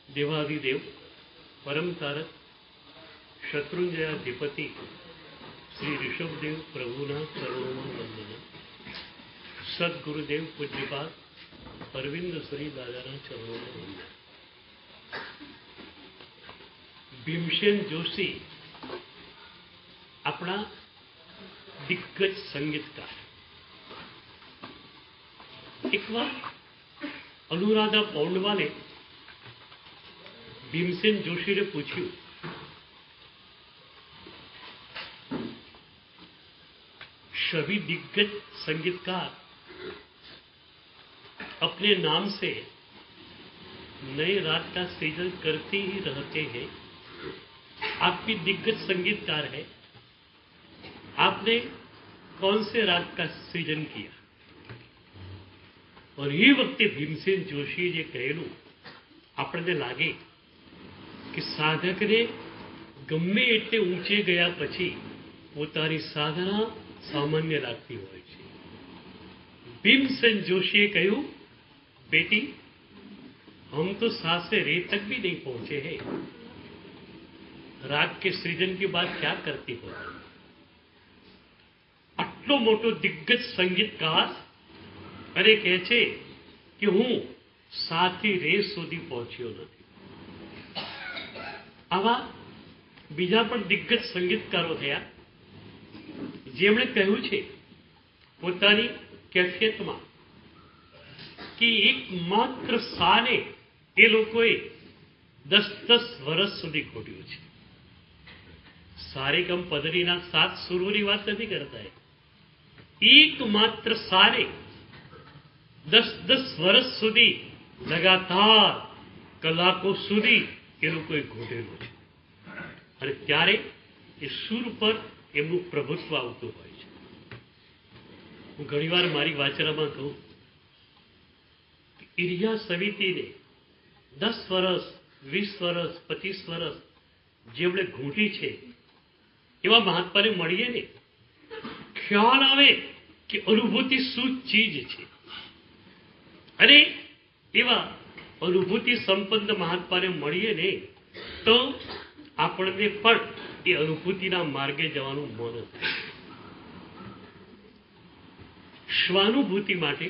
देवाधिदेव परम तारक शत्रुंजयाधिपति श्री ऋषभदेव प्रभुना चरणों वंदना। सदगुरुदेव पूज्यपाद अरविंद श्री दादाना चरणों वंदना। भीमसेन जोशी अपना दिग्गज संगीतकार। एक बार अनुराधा पौंडवाले भीमसेन जोशी ने पूछ्યું, सभी दिग्गज संगीतकार अपने नाम से नए राग का सृजन करते ही रहते हैं। आप भी दिग्गज संगीतकार है, आपने कौन से राग का सृजन किया? और ये वक्त भीमसेन जोशी जे कहेलू आपने लागे कि साधक ने गम्मे एटले ऊंचे गया पछी पोतानी साधना सामान्य लागती होय छे। भीमसेन जोशीए कहूं, बेटी हम तो सासे रे तक भी नहीं पहुंचे हैं, राग के सृजन की बात क्या करती हो? आटलो मोटो दिग्गज संगीतकार अरे कहे छे कि हूँ साथी रे सुधी पहुंच्यो नहीं। आवा बीजा पण दिग्गज संगीतकारो थया जेमणे कह्युं छे पोतानी कैफियतमां कि एकमात्र साने ए लोकोए 10-10 वर्ष सुधी खोट्युं छे। सारेगम पदरीना 7 सुरोनी वात नथी करता है, एकमात्र सारे 10-10 वर्ष सुधी लगातार कलाको सुधी ए लोकोए घोटेલું છે અને ત્યારે એ સુર પર એમનું પ્રભુત્વ આવતું હોય છે। હું ઘણીવાર મારી વાચનામાં કહું કે ઇરિયા સમિતિને 10 વર્ષ 20 વર્ષ 25 વર્ષ જેમણે ઘૂંટી છે એવા મહાત્માને મળીએ ને ખ્યાલ આવે કે અનુભૂતિ શું ચીજ છે। अरे एवा अनुभूति संपन्न महात्मा ने मळीए ने तो आपणे पण ए अनुभूतिना मार्गे जवानुं मन थाय। स्वानुभूति माटे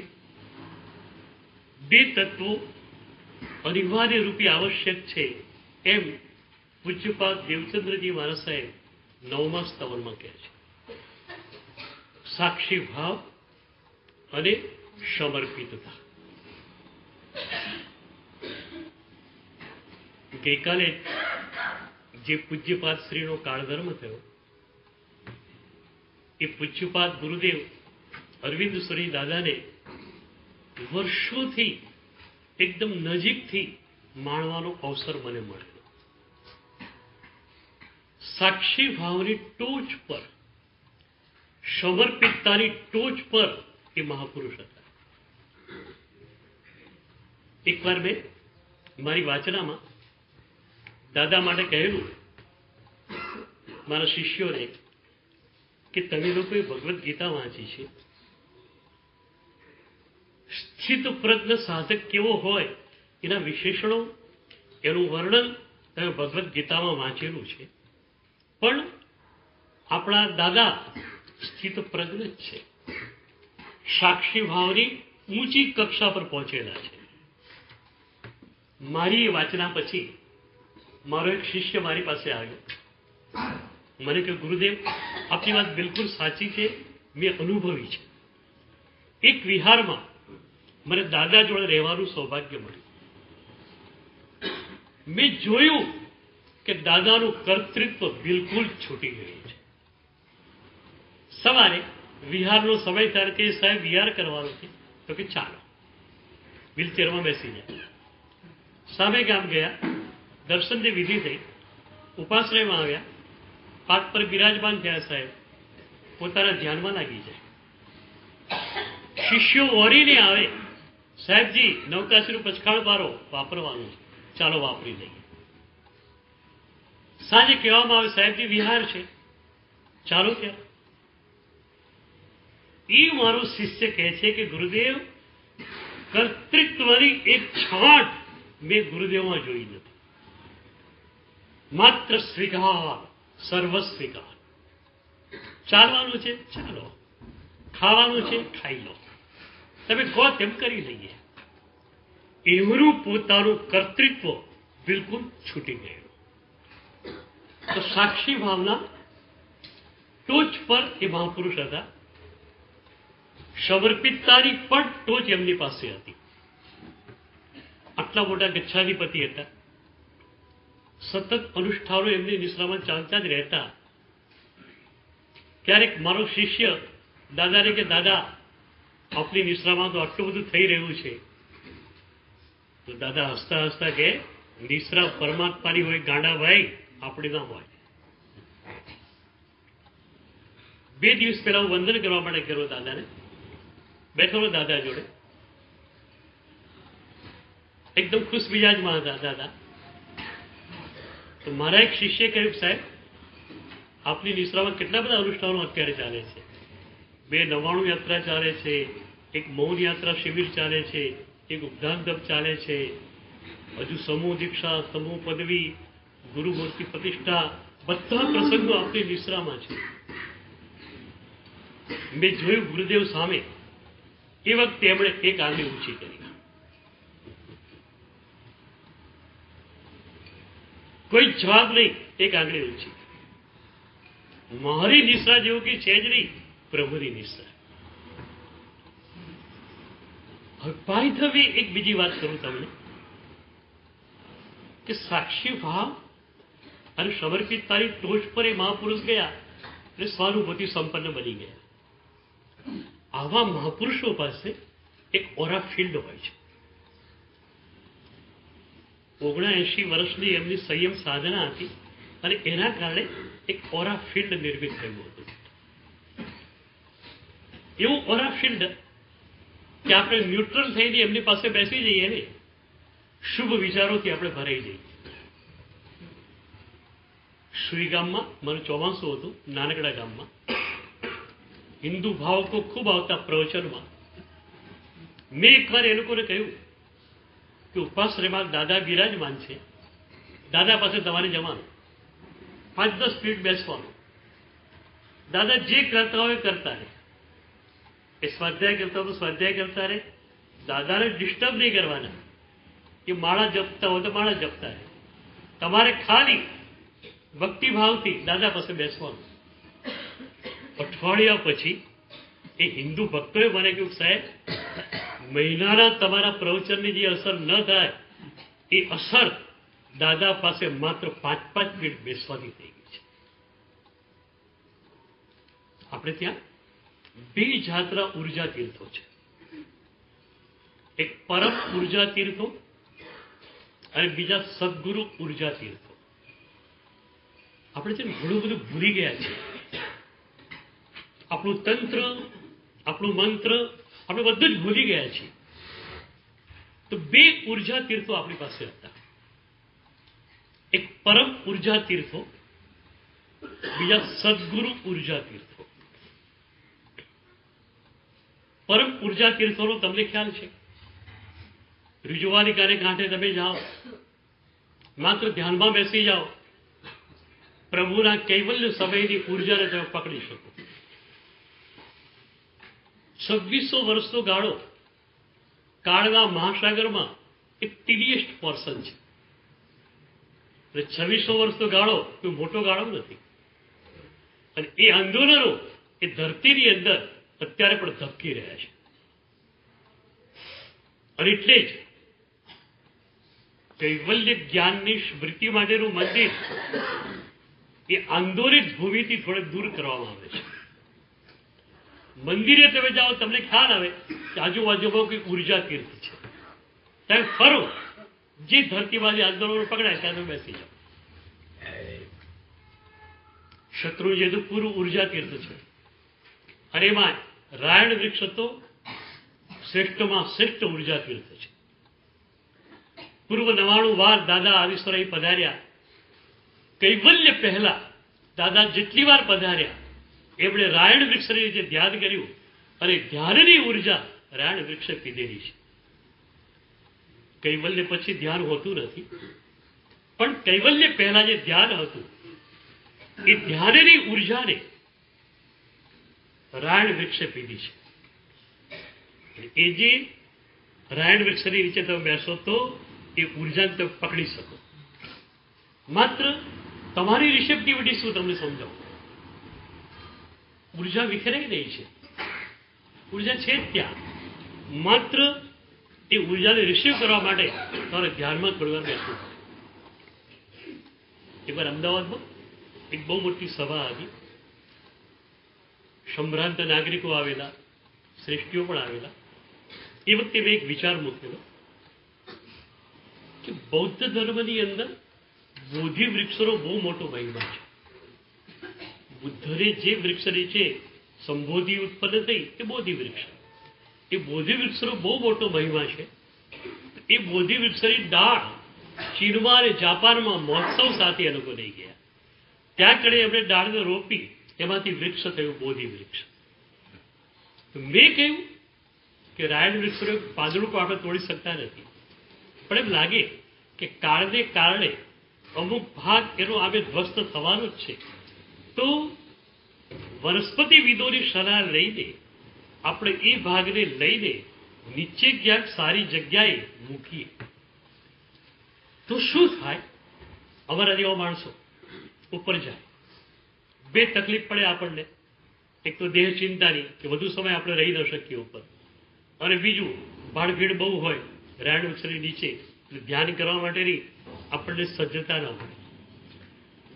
बे तत्वों अनिवार्य रूपे आवश्यक छे एम पूज्यपाद देवचंद्रजी महाराज साहेब 9मा स्तवनमा कहे छे। साक्षी भाव अने समर्पितता। गई काले जे पूज्यपाद श्रीनो कालधर्म थयो ए पूज्यपाद गुरुदेव अरविंद श्री दादा ने वर्षोथी एकदम नजीकथी माणवानो अवसर मने मळ्यो। साक्षी भावनी टोच पर समर्पिततानी टोच पर ए महापुरुष हता। एक बार मैं मारी वाचना में दादा माटे कहेलू मारा शिष्यों ने कि तमे लोकोए भगवत गीता वांची छे, स्थित प्रज्ञ साधक केवो होय एना विशेषणों एनुं वर्णन तमे भगवत गीता में वांचेलू छे, पण आपणा दादा स्थित प्रज्ञ छे, साक्षी भावनी ऊंची कक्षा पर पहुंचेला छे। मारी वाचना पछी मारो एक शिष्य मारी पासे आव्यो, मने के गुरुदेव आपनी बात बिल्कुल साची छे, मैं अनुभवी छे। एक विहार में मने दादा जोड़े रहेवानुं सौभाग्य मळ्युं। मैं जोयुं के दादानुं कर्तृत्व बिल्कुल छूटी गयुं छे। सवारे विहारनो समय थाय के साहेब विहार करवानो छे तो के चालो व्हीलचेर में बेसी जाए। सामे गाम गया, दर्शन की विधि थी, उपाश्रय में आव्या, पाठ पर विराजमान थया साहेब पोताना ध्यान में लागी जाए। शिष्यो वरीने आवे, साहेब जी नवकाशीनुं पचखाण पारो वापरवानुं छे, चालो वापरी लईए। सांजे कहेवामां आवे साहेब जी विहार छे, चालो त्यां। ई मारो शिष्य कहे छे कि गुरुदेव कर्तृत्वनी एक छांट मैं गुरुदेव में जोई नहीं। માત્ર સ્વીકાર, સર્વ સ્વીકાર. ચાલવાનું છે ચાલો, ખાવાનું છે ખાઈ લો, તમે કહો તેમ કરી લઈએ. એમનું પોતાનું કર્તૃત્વ બિલકુલ છૂટી ગયેલું. તો સાક્ષી ભાવના ટોચ પર એ મહાપુરુષ હતા. સમર્પિતતાની પણ ટોચ એમની પાસે હતી. આટલા મોટા ગચ્છાધિપતિ હતા. સતત અનુષ્ઠાનો એમની નિશ્રામાં ચાલતા જ રહેતા. ક્યારેક મારો શિષ્ય દાદાને કે દાદા આપની નિશ્રામાં તો આટલું બધું થઈ રહ્યું છે. તો દાદા હસતા હસતા કે નિશ્રા પરમાત્માની હોય ગાંડા ભાઈ, આપણી ના હોય. 2 દિવસ પહેલા હું વંદન કરવા માટે ગયો દાદાને. બેઠો દાદા જોડે, એકદમ ખુશ મિજાજમાં હતા દાદા. તો મારા એક શિષ્ય કહ્યું, સાહેબ આપની નિશ્રામાં કેટલા બધા અનુષ્ઠાનો અત્યારે ચાલે છે. 2 નવાણું યાત્રા ચાલે છે, એક મૌન યાત્રા શિબિર ચાલે છે, એક ઉપધાન તપ ચાલે છે, હજુ સમૂહ દીક્ષા, સમૂહ પદવી, ગુરુમૂર્તિ પ્રતિષ્ઠા, બધા પ્રસંગો આપણી નિશ્રામાં છે. મેં જોયું ગુરુદેવ સામે, એ વખતે એમણે એક આંગળી ઊંચી કરી. કોઈ જવાબ નહીં, એક આંગળી ઊંચી. મારી નિશ્રા જેવું કે છે જ નહીં, પ્રભુની નિશ્રા. હવે બાય ધ વે એક બીજી વાત કરું તમને કે સાક્ષી ભાવ અને સમર્પિતતાની ટોચ પર એ મહાપુરુષ ગયા એટલે સ્વાનુભૂતિ સંપન્ન બની ગયા. આવા મહાપુરુષો પાસે એક ઓરા ફિલ્ડ હોય છે. 79 વર્ષની એમની સંયમ સાધના હતી અને એના કારણે એક ઓરા ફિલ્ડ નિર્મિત થયું હતું. એવું ઓરા ફિલ્ડ કે આપણે ન્યુટ્રલ થઈને એમની પાસે બેસી જઈએ ને, શુભ વિચારોથી આપણે ભરાઈ જઈએ. સુઈ ગામમાં મારું ચોમાસું હતું, નાનકડા ગામમાં હિન્દુ ભાવકો ખૂબ આવતા પ્રવચનમાં. મેં એકવાર એ લોકોને કહ્યું કે ઉપાશ્રયમાં દાદા બિરાજમાન છે, દાદા પાસે તમારે જવાનું, 5-10 મિનિટ બેસવાનું. દાદા જે કરતા હોય કરતા રહે. એ સ્વાધ્યાય કરતા હોય તો સ્વાધ્યાય કરતા રહે. દાદાને ડિસ્ટર્બ નહીં કરવાના. એ માળા જપતા હોય તો માળા જપતા રહે. તમારે ખાલી ભક્તિભાવથી દાદા પાસે બેસવાનું. અઠવાડિયા પછી એ હિન્દુ ભક્તોએ મને કહ્યું, સાહેબ મહિનાના તમારા પ્રવચનની જે અસર ન થાય એ અસર દાદા પાસે માત્ર 5-5 મિનિટ બેસવાની થઈ ગઈ છે. આપણે ત્યાં 2 જાત્રા ઉર્જા તીર્થો છે. એક પરમ ઉર્જા તીર્થો અને બીજા સદગુરુ ઉર્જા તીર્થો. આપણે છે ને ઘણું બધું ભૂલી ગયા છે. આપણું તંત્ર, આપણું મંત્ર, આપણે બધું જ ભૂલી ગયા છીએ. તો 2 ઉર્જા તીર્થો આપણી પાસે હતા. એક પરમ ઉર્જા તીર્થો, બીજા સદગુરુ ઉર્જા તીર્થો. પરમ ઉર્જા તીર્થોનો તમને ખ્યાલ છે? રિજવાલિકાને કાંઠે તમે જાઓ, માત્ર ધ્યાનમાં બેસી જાઓ, પ્રભુના કૈવલ્ય સમયની ઉર્જાને તમે પકડી શકો. 2600 વર્ષનો ગાળો કાળના મહાસાગરમાં એક ટીડીએસ્ટ પોર્શન છે. 2600 વર્ષનો ગાળો કોઈ મોટો ગાળો નથી. અને એ આંદોલનો એ ધરતીની અંદર અત્યારે પણ ધબકી રહ્યા છે. અને એટલે જ કૈવલ્ય જ્ઞાનની સ્મૃતિ માટેનું મંદિર એ આંદોલિત ભૂમિથી થોડે દૂર કરવામાં આવે છે. મંદિરે તમે જાઓ, તમને ખ્યાલ આવે કે આજુબાજુમાં કોઈ ઉર્જા તીર્થ છે. તમે ફરો, જે ધરતીમાંથી આંદોલનો પકડાય ત્યાં તમે બેસી જાઓ. શત્રુંજય તો પૂરું ઉર્જા તીર્થ છે. અને એમાં રાયણ વૃક્ષ તો શ્રેષ્ઠમાં શ્રેષ્ઠ ઉર્જા તીર્થ છે. પૂર્વ 99 વાર દાદા આવિશ્વરાય પધાર્યા. કૈવલ્ય પહેલા દાદા જેટલી વાર પધાર્યા એમણે રાયણ વૃક્ષની જે ધ્યાન કર્યું અને ધ્યાનની ઉર્જા રાયણ વૃક્ષે પીધેલી છે. કૈવલ્ય પછી ધ્યાન હોતું નથી. પણ કૈવલ્ય પહેલા જે ધ્યાન હતું એ ધ્યાનની ઉર્જાને રાયણ વૃક્ષે પીધી છે. એ જે રાયણ વૃક્ષની નીચે તમે બેસો તો એ ઉર્જાને તમે પકડી શકો. માત્ર તમારી રિસેપ્ટિવિટી શું તમને સમજાવું. ઉર્જા વિખરાઈ રહી છે, ઉર્જા છે જ ત્યાં, માત્ર એ ઉર્જાને રિસીવ કરવા માટે તમારે ધ્યાનમાં થોડી વાર બેસવું પડે. એકવાર અમદાવાદમાં એક બહુ મોટી સભા હતી. સંભ્રાંત નાગરિકો આવેલા, શ્રેષ્ઠીઓ પણ આવેલા. એ વખતે મેં એક વિચાર મૂકેલો કે બૌદ્ધ ધર્મની અંદર બોધિ વૃક્ષનો બહુ મોટો મહિમા છે. બુદ્ધરે જે વૃક્ષની છે સંબોધિ ઉત્પન્ન થઈ એ બોધિ વૃક્ષ. એ બોધિ વૃક્ષનો બહુ મોટો મહિમા છે. એ બોધિ વૃક્ષની ડાળ ચીનમાં અને જાપાનમાં મહોત્સવ સાથે એ લોકો લઈ ગયા. ત્યાં કડે એમણે ડાળને રોપી, એમાંથી વૃક્ષ થયું બોધિ વૃક્ષ. મેં કહ્યું કે રાયણ વૃક્ષનું પાંદડું પણ આપણે તોડી શકતા નથી, પણ એમ લાગે કે કાળને કારણે અમુક ભાગ એનો આવે ધ્વસ્ત થવાનો જ છે. તો વનસ્પતિવિદોની સલાહ લઈને આપણે એ ભાગને લઈને નીચે ક્યાંક સારી જગ્યાએ મૂકીએ તો શું થાય? અમારા જેવા માણસો ઉપર જાય, બે તકલીફ પડે આપણને. એક તો દેહ ચિંતાની કે વધુ સમય આપણે રહી ન શકીએ ઉપર, અને બીજું ભાડભીડ બહુ હોય રાયણ વૃક્ષની નીચે, ધ્યાન કરવા માટેની આપણને સજ્જતા ન મળે.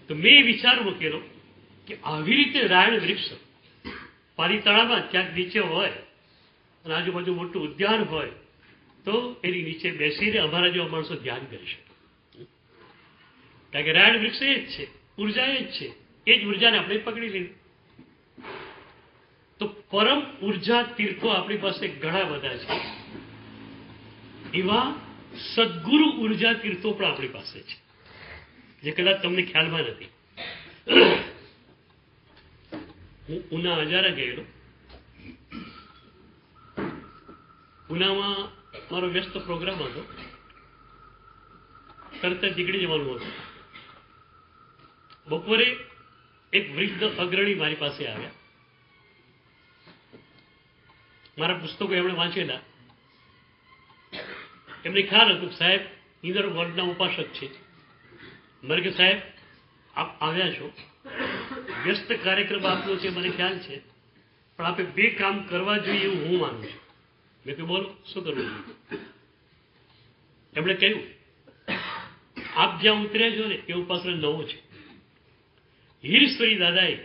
તો મેં વિચાર મૂકેલો કે આવી રીતે રાયણ વૃક્ષ પાલીતાણામાં ક્યાંક નીચે હોય અને આજુબાજુ મોટું ઉદ્યાન હોય તો એની નીચે બેસીને અમારા જેવા માણસો ધ્યાન કરી શકે. કારણ કે રાયણ વૃક્ષ એ જ છે, ઉર્જા એ જ છે. એ જ ઉર્જાને આપણે પકડી લીધી. તો પરમ ઉર્જા તીર્થો આપણી પાસે ઘણા બધા છે. એવા સદગુરુ ઉર્જા તીર્થો પણ આપણી પાસે છે, જે કદાચ તમને ખ્યાલમાં નથી. હું ઉના હજારા ગયેલો. ઉનામાં મારો વ્યસ્ત પ્રોગ્રામ હતો, તરત જ નીકળી જવાનું હતું. બપોરે એક વૃદ્ધ અગ્રણી મારી પાસે આવ્યા. મારા પુસ્તકો એમણે વાંચેલા. એમને ખ્યાલ હતો કે સાહેબ ઇન્દ્ર વર્ગના ઉપાસક છે. મને કે સાહેબ આપ આવ્યા છો, વ્યસ્ત કાર્યક્રમ આપનો છે મને ખ્યાલ છે, પણ આપણે બે કામ કરવા જોઈએ એવું હું માનું છું. મેં કહ્યું બોલો શું કરવું જોઈએ? એમણે કહ્યું આપ જ્યાં ઉતર્યા છો ને એ ઉપાસના નવો છે. હીરેશ્વરી દાદાએ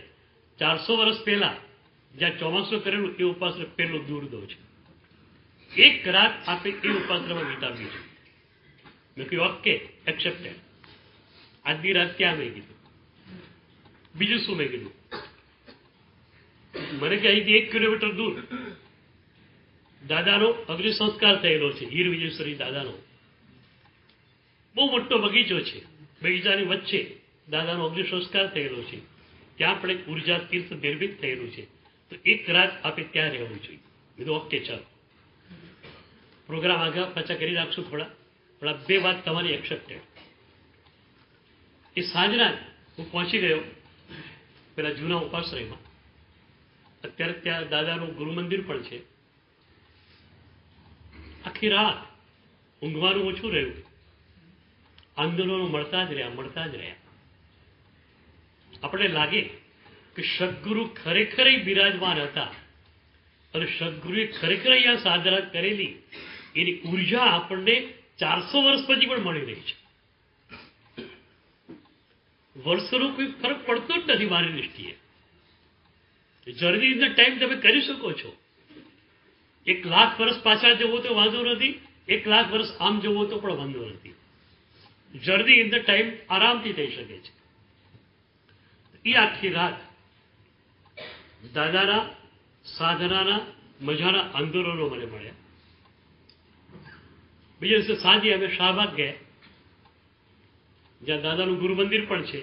400 વર્ષ પહેલા જ્યાં ચોમાસું કરેલું એ ઉપાસના પહેલો દૂરદો છે. એક રાત આપે એ ઉપાસનામાં વિતાવી છે. મેં કહ્યું ઓકે એક્સેપ્ટેડ. આજની રાત ક્યાં મેં કીધું. બીજું શું મેં કીધું? મને કે અહીંથી 1 કિલોમીટર દૂર દાદાનો અગ્નિ સંસ્કાર થયેલો છે, હીર વિજયેશ્વરી દાદાનો. બહુ મોટો બગીચો છે, બગીચાની વચ્ચે દાદાનો અગ્નિ સંસ્કાર થયેલો છે. ત્યાં પણ એક ઉર્જા તીર્થ નિર્મિત થયેલું છે. તો એક રાત આપે ત્યાં રહેવું જોઈએ. કીધું ઓકે ચાલો, પ્રોગ્રામ આગળ પાછા કરી નાખશું થોડા, પણ આ બે વાત તમારી એક્સેપ્ટેડ. એ સાંજના હું પહોંચી ગયો પેલા જૂના ઉપાશ્રયમાં. અત્યારે ત્યાં દાદાનું ગુરુ મંદિર પણ છે. આખી રાત ઊંઘવાનું ઓછું રહ્યું. આંદોલનો મળતા જ રહ્યા. આપણે લાગે કે સદગુરુ ખરેખર બિરાજમાન હતા અને સદગુરુએ ખરેખર અહીંયા સાધના કરેલી એની ઉર્જા આપણને 400 વર્ષ પછી પણ મળી રહી છે. વર્ષોનો કોઈ ફરક પડતો જ નથી મારી દૃષ્ટિએ. જર્ની ઇન ધ ટાઈમ તમે કરી શકો છો. 1 લાખ વર્ષ પાછા જવો તો વાંધો નથી, 1 લાખ વર્ષ આમ જવો તો પણ વાંધો નથી. જર્ની ઇન ધ ટાઈમ આરામથી થઈ શકે છે. એ આખી રાત દાદાના સાધનાના મજાના આંદોલનો મને મળ્યા. બીજા દિવસે સાંજે અમે શાહબાગ ગયા, જ્યાં દાદાનું ગુરુ મંદિર પણ છે.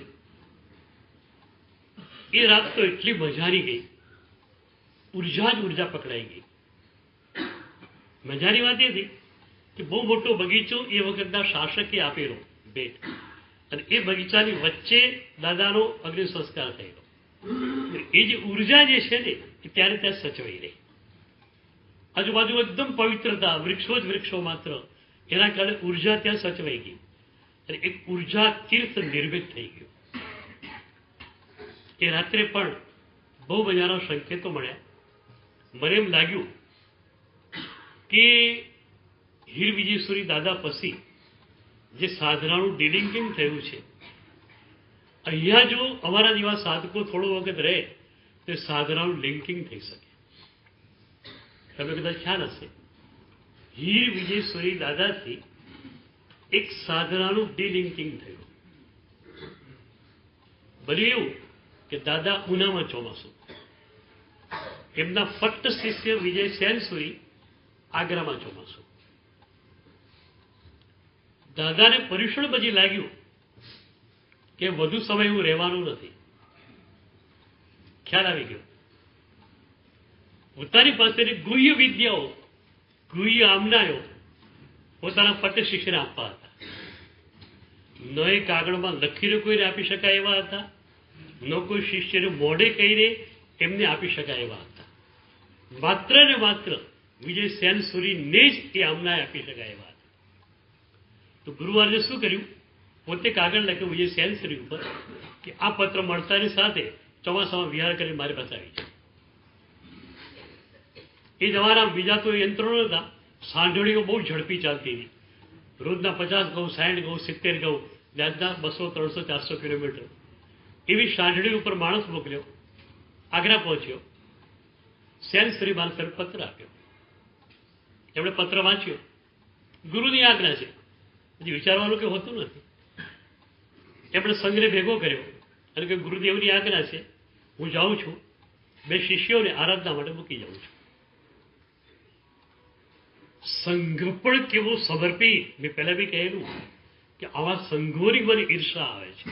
એ રાત તો એટલી મજાની ગઈ, ઉર્જા જ ઉર્જા પકડાઈ ગઈ. મજાની વાત એ હતી કે બહુ મોટો બગીચો એ વખતના શાસકે આપેલો ભેટ. અને એ બગીચાની વચ્ચે દાદાનો અગ્નિ સંસ્કાર થયેલો. એ જે ઉર્જા જે છે ને એ ત્યારે ત્યાં સચવાઈ રહી. આજુબાજુ એકદમ પવિત્રતા, વૃક્ષો જ વૃક્ષો માત્ર, એના કારણે ઉર્જા ત્યાં સચવાઈ ગઈ અને એક ઉર્જા તીર્થ નિર્મિત થઈ ગયું. એ રાત્રે પણ બહુ બધાના સંકેતો મળ્યા. મને એમ લાગ્યું કે હીર વિજયસુરી દાદા પછી જે સાધનાનું ડિલિંકિંગ થયું છે, અહીંયા જો અમારા જેવા સાધકો થોડો વખત રહે તો સાધનાનું લિંકિંગ થઈ શકે. તમે કદાચ ખ્યાલ હશે, હીર વિજયસુરી દાદાથી એક સાધનાનું ડિલિંકિંગ થયું. બન્યું એવું કે દાદા ઉનામાં ચોમાસું, એમના ફક્ત શિષ્ય વિજય સેનસુરી આગ્રામાં ચોમાસું. દાદાને પરીક્ષણ પછી લાગ્યું કે વધુ સમય હું રહેવાનું નથી. ખ્યાલ આવી ગયો. પોતાની પાસેની ગુહ્ય વિદ્યાઓ, ગુહ્ય આમનાઓ પોતાના ફક્ત શિષ્યને આપવા હતા. ન એ કાગળમાં લખીને કોઈને આપી શકાય એવા હતા, ન કોઈ શિષ્યને મોઢે કહીને એમને આપી શકાય એવા હતા. માત્ર ને માત્ર વિજય સેનસુરીને જ એ આમનાએ આપી શકાય એવા હતા. તો ગુરુવારે શું કર્યું? પોતે કાગળ લખ્યું વિજય સેનસુરી ઉપર કે આ પત્ર મળતાની સાથે ચોમાસામાં વિહાર કરી મારી પાસે આવી જાય. એ જમાના બીજા તો યંત્રો નહોતા. સાંઢળીઓ બહુ ઝડપી ચાલતી હતી. રોજના 50 ઘઉં, 60 ઘઉં, 70 ઘઉં, વ્યાજના 200, 300, 400 કિલોમીટર એવી સાંઢળી ઉપર માણસ મોકલ્યો. આગ્રા પહોંચ્યો. સેનસુરી માનસર પત્ર આપ્યો. એમણે પત્ર વાંચ્યો. ગુરુની આજ્ઞા છે, હજી વિચારવાનું કે હોતું નથી. એમણે સંઘને ભેગો કર્યો અને કે ગુરુદેવની આજ્ઞા છે, હું જાઉં છું, 2 શિષ્યોને આરાધના માટે મૂકી જાઉં છું. સંઘ પણ કેવો સમર્પિત. મેં પહેલા બી કહેલું કે આવા સંઘોની મને ઈર્ષા આવે છે.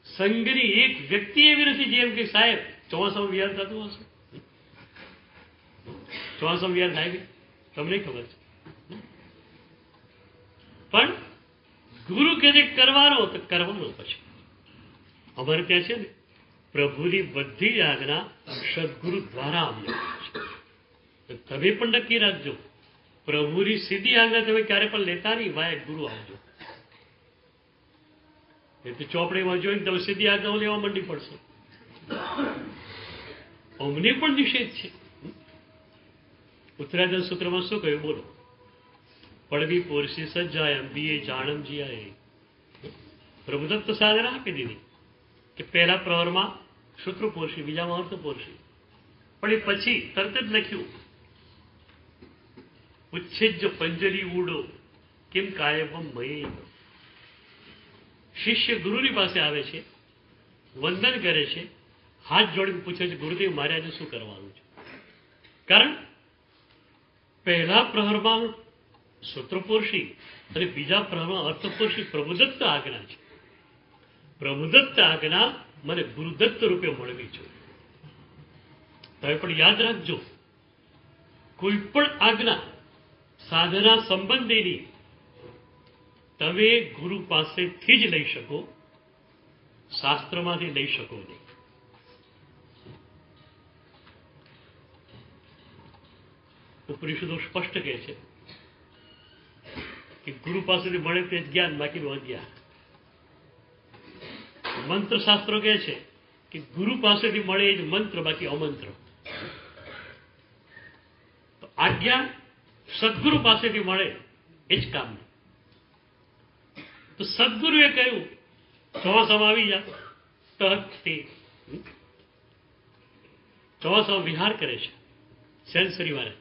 સંઘની એક વ્યક્તિ એવી નથી જેમ કે સાહેબ ચોમાસામાં વિહાર થતું હશે. ચોમાસામાં વિહાર થાય કે તમને ખબર છે, પણ ગુરુ કે જે કરવાનો તો કરવાનો. પછી અમારે ત્યાં છે ને પ્રભુની બધી જ આજ્ઞા સદગુરુ દ્વારા અમને છે. તમે પણ નક્કી રાખજો, પ્રભુની સીધી આજ્ઞા તમે ક્યારે પણ લેતા નહીં, વાય ગુરુ આવજો. એ તો ચોપડીમાં જોઈને તમે સીધી આજ્ઞાઓ લેવા માંડી પડશે. અમને પણ નિષેધ છે. ઉત્તરાધન સૂત્રમાં શું કહ્યું બોલો? પડવી પોરસી સજ્જાય અંબીએ જાણમ જીયાએ. પ્રભુદત્ત સાધના આપી દીધી કે પહેલા પ્રહરમાં સૂત્ર પોરસી, બીજામાં અર્થ પોરસી. પણ એ પછી તરત જ લખ્યું ઉચ્છેજ પંજરી ઉડો કેમ કાયમ મય. શિષ્ય ગુરુની પાસે આવે છે, વંદન કરે છે, હાથ જોડીને પૂછે છે ગુરુદેવ મારે આજે શું કરવાનું છે? કારણ પહેલા પ્રહરમાં સૂત્રપોરશી અને બીજા પ્રહરમાં અર્થપોરશી પ્રભુદત્ત આજ્ઞા છે. પ્રભુદત્ત આજ્ઞા મને ગુરુદત્ત રૂપે મળવી છે. તમે પણ યાદ રાખજો, કોઈ પણ આજ્ઞા સાધના સંબંધીની તમે ગુરુ પાસેથી જ લઈ શકો, શાસ્ત્રમાંથી લઈ શકો નહીં. ઉપનિષદો સ્પષ્ટ કહે છે કે ગુરુ પાસેથી મળે તે જ્ઞાન, બાકીનું અજ્ઞાન. મંત્ર શાસ્ત્રો કહે છે કે ગુરુ પાસેથી મળે એ જ મંત્ર, બાકી અમંત્ર. તો આજ્ઞા સદગુરુ પાસેથી મળે એ જ કામ. તો સદગુરુએ કહ્યું ચોમાસામાં આવી જા, તહથી ચોમાસામાં વિહાર કરે છે સેન્સરી વાળા.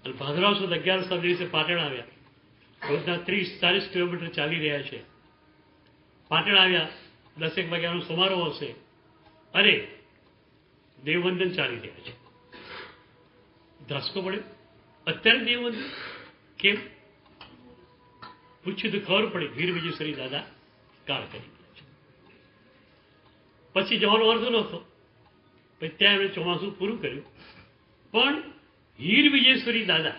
અને ભાદરવા સુદ 11 દિવસે પાટણ આવ્યા. રોજના 30-40 કિલોમીટર ચાલી રહ્યા છે. પાટણ આવ્યા, 10 વાગ્યાનો સમારોહ હશે અને દેવવંદન ચાલી રહ્યા છે. ધ્રાસકો પડે અત્યારે દેવવંદન કેમ પૂછ્યું તો ખબર પડી વીર વિજયસરી દાદા કાળ કરી ગયા છે. પછી જવાનો અર્થ નહોતો, પછી ત્યાં એમણે ચોમાસું પૂરું કર્યું. પણ હીર વિજયસરી દાદા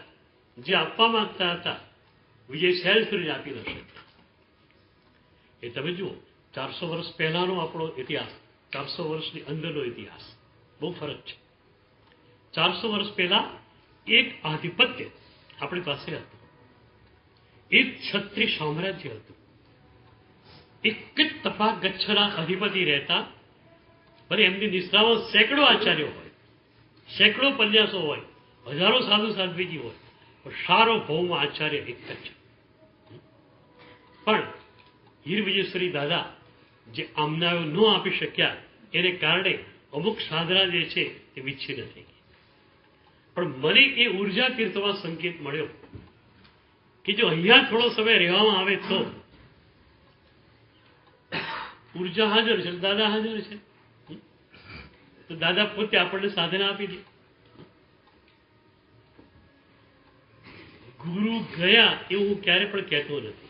જે આપવા માંગતા હતા વિજય સહેજપુરીને આપી ન શક્યા. એ તમે જુઓ, 400 વર્ષ પહેલાનો આપણો ઇતિહાસ, 400 વર્ષની અંદરનો ઇતિહાસ, બહુ ફરક છે. 400 વર્ષ પહેલા એક આધિપત્ય આપણી પાસે હતું, એક ક્ષત્રિય સામ્રાજ્ય હતું. એક જ તપા ગચ્છના અધિપતિ રહેતા, ભલે એમની નિષ્ઠામાં સેંકડો આચાર્યો હોય, સેંકડો પન્યાસો હોય, હજારો સાધુ સાધ્વીજી હોય, પણ સારો ભૌમ આચાર્ય એક જ છે. પણ હીર વિજયેશ્વરી દાદા જે આમનાઓ ન આપી શક્યા, એને કારણે અમુક સાધના જે છે તે વિચ્છિન્ન થઈ ગઈ. પણ મને એ ઉર્જા તીર્થમાં સંકેત મળ્યો કે જો અહીંયા થોડો સમય રહેવામાં આવે તો ઉર્જા હાજર છે, દાદા હાજર છે, તો દાદા પોતે આપણને સાધના આપી દે. ગુરુ ગયા એવું હું ક્યારે પણ કહેતો નથી.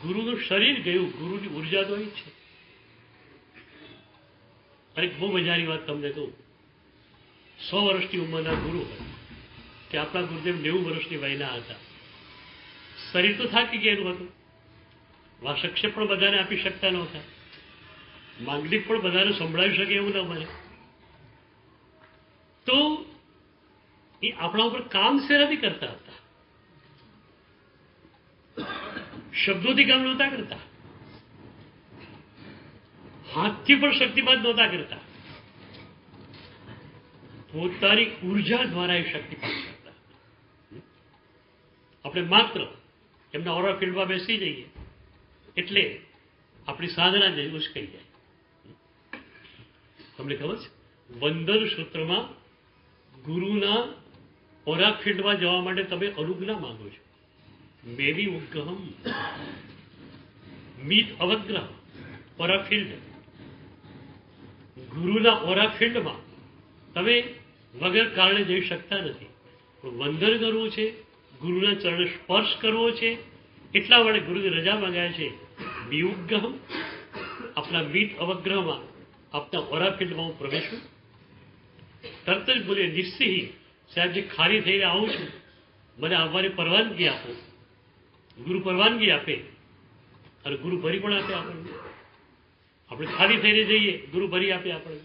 ગુરુનું શરીર ગયું, ગુરુની ઉર્જા તો અહીં છે. અને બહુ મજાની વાત તમને કહું, 100 વર્ષની ઉંમરના ગુરુ હોય કે આપણા ગુરુદેવ 90 વર્ષની વયના હતા. શરીર તો થાકી ગયેલું હતું, વાસક્ષેપ પણ બધાને આપી શકતા નહોતા, માંગલિક પણ બધાને સંભળાવી શકે એવું ન બને. તો એ આપણા ઉપર કામ શેનાથી કરતા હતા? શબ્દોથી કામ નહોતા કરતા, હાથથી પણ શક્તિપાત નહોતા કરતા, પોતાની ઉર્જા દ્વારા એ શક્તિપાત કરતા. આપણે માત્ર એમના ઓરા ફિલ્ડમાં બેસી જઈએ એટલે આપણી સાધના જેવી ઉશ્કેરી જાય. તમને ખબર છે, વંદન સૂત્રમાં ગુરુના ઓરા ફિલ્ડમાં જવા માટે તમે અનુજ્ઞા માંગો છો. મેવી ઉગ્રહમ મીત અવગ્રહ ઓરા ફિલ્ડ. ગુરુના ઓરા ફિલ્ડમાં તમે વગર કારણે જઈ શકતા નથી. વંદન કરવું છે, ગુરુના ચરણે સ્પર્શ કરવો છે, એટલા માટે ગુરુની રજા માંગ્યા છે. વિઉગ્રહમ, આપણા મીત અવગ્રહમાં, આપના ઓરા ફિલ્ડમાં હું પ્રવેશું. તરત જ બોલે, નિશ્ચિહી સાહેબજી, ખાલી થઈને આવું છું, મને આવવાની પરવાનગી આપો. ગુરુ પરવાનગી આપે અને ગુરુ ભરી પણ આપે આપણને. આપણે ખાલી થઈને જઈએ, ગુરુ ભરી આપે આપણને.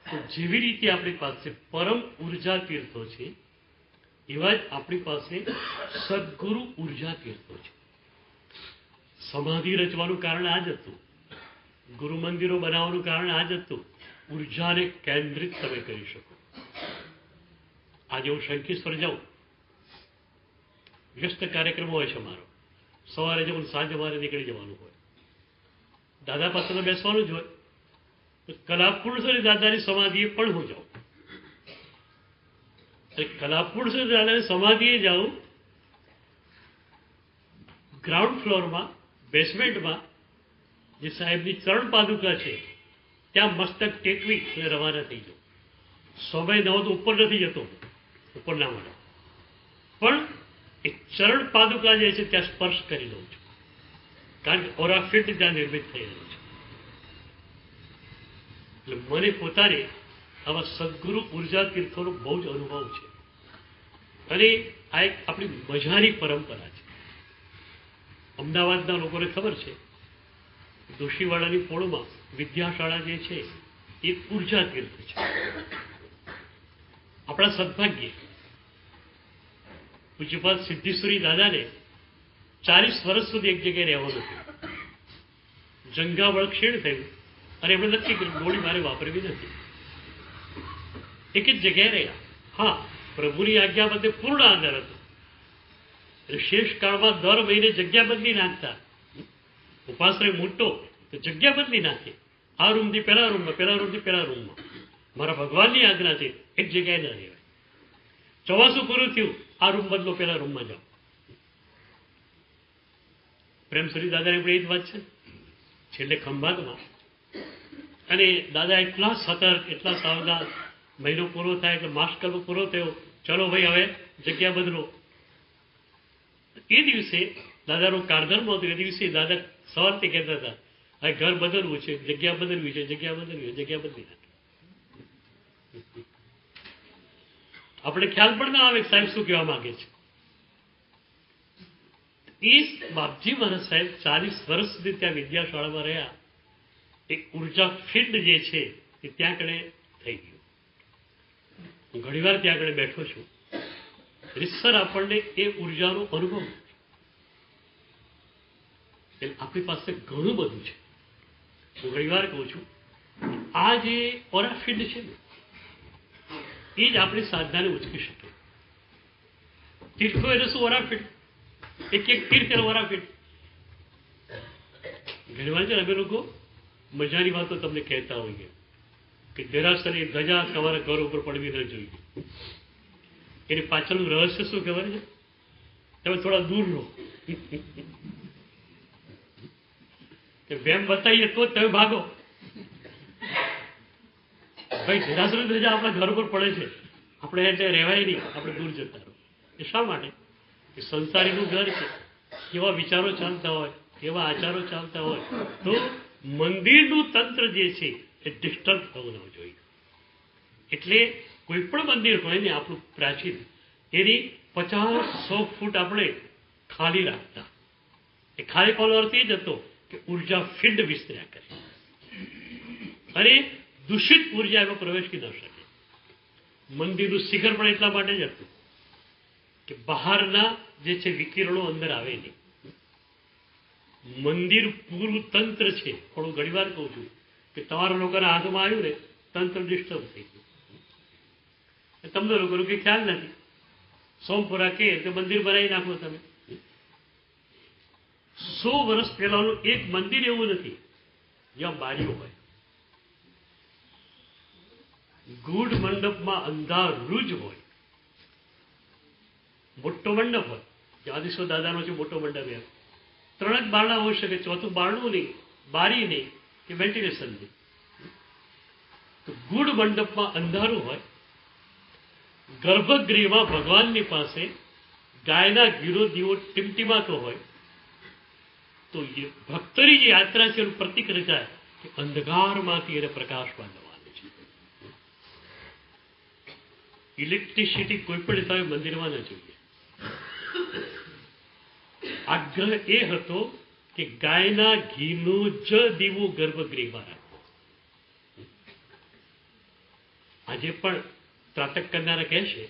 તો જેવી રીતે આપણી પાસે પરમ ઉર્જા તીર્થો છે, એવા જ આપણી પાસે સદગુરુ ઉર્જા તીર્થો છે. સમાધિ રચવાનું કારણ આ જ હતું, ગુરુ મંદિરો બનાવવાનું કારણ આ જ હતું. ઉર્જાને કેન્દ્રિત તમે કરી શકો. આજે હું શંખેશ્વર જાઉં, વ્યસ્ત કાર્યક્રમ હોય છે મારો, સવારે જવું, સાંજે મારે નીકળી જવાનું હોય, દાદા પાસે તો બેસવાનું જ હોય. કલાપુરુષોની દાદાની સમાધિએ પણ હું જાઉં. કલાપુરુષોની દાદાની સમાધિએ જાઉં, ગ્રાઉન્ડ ફ્લોરમાં, બેસમેન્ટમાં જે સાહેબની ચરણ પાદુકા છે, ત્યાં મસ્તક ટેકવી અને રવાના થઈ જાઉં. સમય ન હોય તો ઉપર નથી જતો, ઉપર ના મળે, પણ એ ચરણ પાદુકા જે છે ત્યાં સ્પર્શ કરી લઉં છું, કારણ કે ઓરા ફિલ્ડ ત્યાં નિર્મિત થઈ રહ્યું છે. એટલે મને પોતાને આવા સદગુરુ ઉર્જા તીર્થોનો બહુ જ અનુભવ છે. અને આ એક આપણી મજાની પરંપરા છે. અમદાવાદના લોકોને ખબર છે, દોશીવાડાની પોળમાં વિદ્યાશાળા જે છે એ ઉર્જા તીર્થ છે. આપણા સદભાગ્ય પૂજ્યપાદ સિદ્ધેશ્વરી દાદાને 40 વર્ષ સુધી એક જગ્યાએ રહેવાનું હતું. જંગાબળ ક્ષીણ થયું અને એમણે નક્કી કર્યું ગોળી મારે વાપરવી નથી, એક જ જગ્યાએ રહ્યા. હા, પ્રભુની આજ્ઞા બધે પૂર્ણ આદર હતો. એટલે શેષ કાળમાં દર મહિને જગ્યા બદલી નાખતા. ઉપાશ્રય મોટો તો જગ્યા બદલી નાખે, આ રૂમથી પેલા રૂમમાં, પેલા રૂમથી પેલા રૂમમાં. મારા ભગવાનની આજ્ઞા છે, એક જગ્યાએ ન રહેવાય. 84 પૂરું થયું, આ રૂમ બદલો, પેલા રૂમમાં જાઓ. પ્રેમશ્રી દાદાની પણ એ જ વાત છે. છેલ્લે ખંભાતમાં, અને દાદા એટલા સતર્ક, એટલા સાવધાન, મહિનો પૂરો થાય એટલે માસ કલ્પ પૂરો થયો, ચલો ભાઈ હવે જગ્યા બદલો. એ દિવસે દાદાનો કાળધર્મ હતો. એ દિવસે દાદા સવારથી કહેતા હતા, હવે ઘર બદલવું છે, જગ્યા બદલવી છે, જગ્યા બદલવી છે, જગ્યા બદલી નાખી. આપણે ખ્યાલ પણ ના આવે સાહેબ શું કહેવા માંગે છે. એ બાપજી મહારાજ સાહેબ 40 વર્ષ સુધી ત્યાં વિદ્યાશાળામાં રહ્યા. એક ઉર્જા ફિલ્ડ જે છે એ ત્યાં કણે થઈ ગયું. હું ઘણી વાર ત્યાં આગળ બેઠો છું. રીતસર આપણને એ ઉર્જાનો અનુભવ, આપણી પાસે ઘણું બધું છે. હું ઘણી વાર કહું છું, આ જે ઓરા ફિલ્ડ છે ને એ જ આપણી સાધનાને ઉચકી શકે. તીર્થો એટલે શું? ઓરા ફિલ્ડ. એક તીર્થ એટલે ઓરા ફિલ્ડ. ઘણી વાર છે અમે લોકો મજાની વાતો તમને કહેતા હોઈએ કે દેરાસરની ધજા તમારા ઘર ઉપર પડવી ન જોઈએ. એની પાછળનું રહસ્ય શું ખબર છે? તમે થોડા દૂર રહો. વેમ બતાવીએ તો તમે ભાગો. ભાઈ દેરાસરની ધજા આપણા ઘર ઉપર પડે છે, આપણે એટલે રહેવાય નહીં, આપણે દૂર જતા રહો. એ શા માટે? એ સંસારીનું ઘર છે. કેવા વિચારો ચાલતા હોય, કેવા આચારો ચાલતા હોય, તો મંદિરનું તંત્ર જે છે એ ડિસ્ટર્બ થવું ન જોઈએ. એટલે કોઈ પણ મંદિર હોય ને આપણું પ્રાચીન, એની 50-100 ફૂટ આપણે ખાલી રાખતા. એ ખાલી કોનો અર્થ એ જ હતો કે ઉર્જા ફિલ્ડ વિસ્તર્યા કરે અને દૂષિત ઉર્જા એમાં પ્રવેશી ન શકે. મંદિરનું શિખર પણ એટલા માટે જ હતું કે બહારના જે છે વિકિરણો અંદર આવે નહીં. મંદિર પૂરું તંત્ર છે. પણ હું ઘણી વાર કહું છું કે તમારા લોકોના હાથમાં આવ્યું ને તંત્ર ડિસ્ટર્બ થઈ ગયું. તમને લોકોનો કંઈ ખ્યાલ નથી. સોમપુરા કે મંદિર બનાવી નાખો તમે. 100 વર્ષ પહેલાનું એક મંદિર એવું નથી જ્યાં બારીઓ હોય. ગૂઢ મંડપમાં અંધારું જ હોય. મોટો મંડપ હોય, આદિશો દાદાનો છે મોટો મંડપ, એમ 3 જ બારણા હોઈ શકે, ચોથું બારણું નહીં, બારી નહીં કે વેન્ટિલેશન નહીં. તો ગૂઢ મંડપમાં અંધારું હોય. ગર્ભગૃહમાં ભગવાનની પાસે ગાયના ઘીનો દીવો ટીમટીમાતો હોય. તો ભક્તની જે યાત્રા છે એનું પ્રતિક રચાય કે અંધકારમાંથી એને પ્રકાશમાં જવાનું છે. ઇલેક્ટ્રિસિટી કોઈ પણ હિસાબે મંદિરમાં ન જોઈએ. આગ્રહ એ હતો કે ગાયના ઘીનો જ દીવો ગર્ભગૃહમાં રાખવો. આજે પણ ત્રાટક કરનારા કહે છે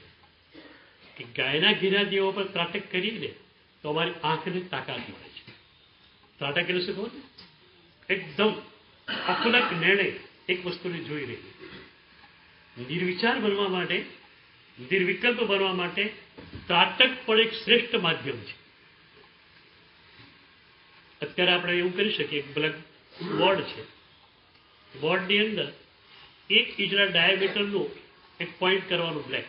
કે ગાયના ઘીના દીવા પર ત્રાટક કરીને તો અમારી આંખને તાકાત મળે છે. ત્રાટક એટલે શું કહો? એકદમ અકલક નિર્ણય એક વસ્તુને જોઈ રહી. નિર્વિચાર બનવા માટે, નિર્વિકલ્પ બનવા માટે ત્રાટક પણ એક શ્રેષ્ઠ માધ્યમ છે. અત્યારે આપણે એવું કરી શકીએ, બ્લેક બોર્ડ છે, બોર્ડની અંદર 1 ઇંચના ડાયામીટરનું એક પોઈન્ટ કરવાનું બ્લેક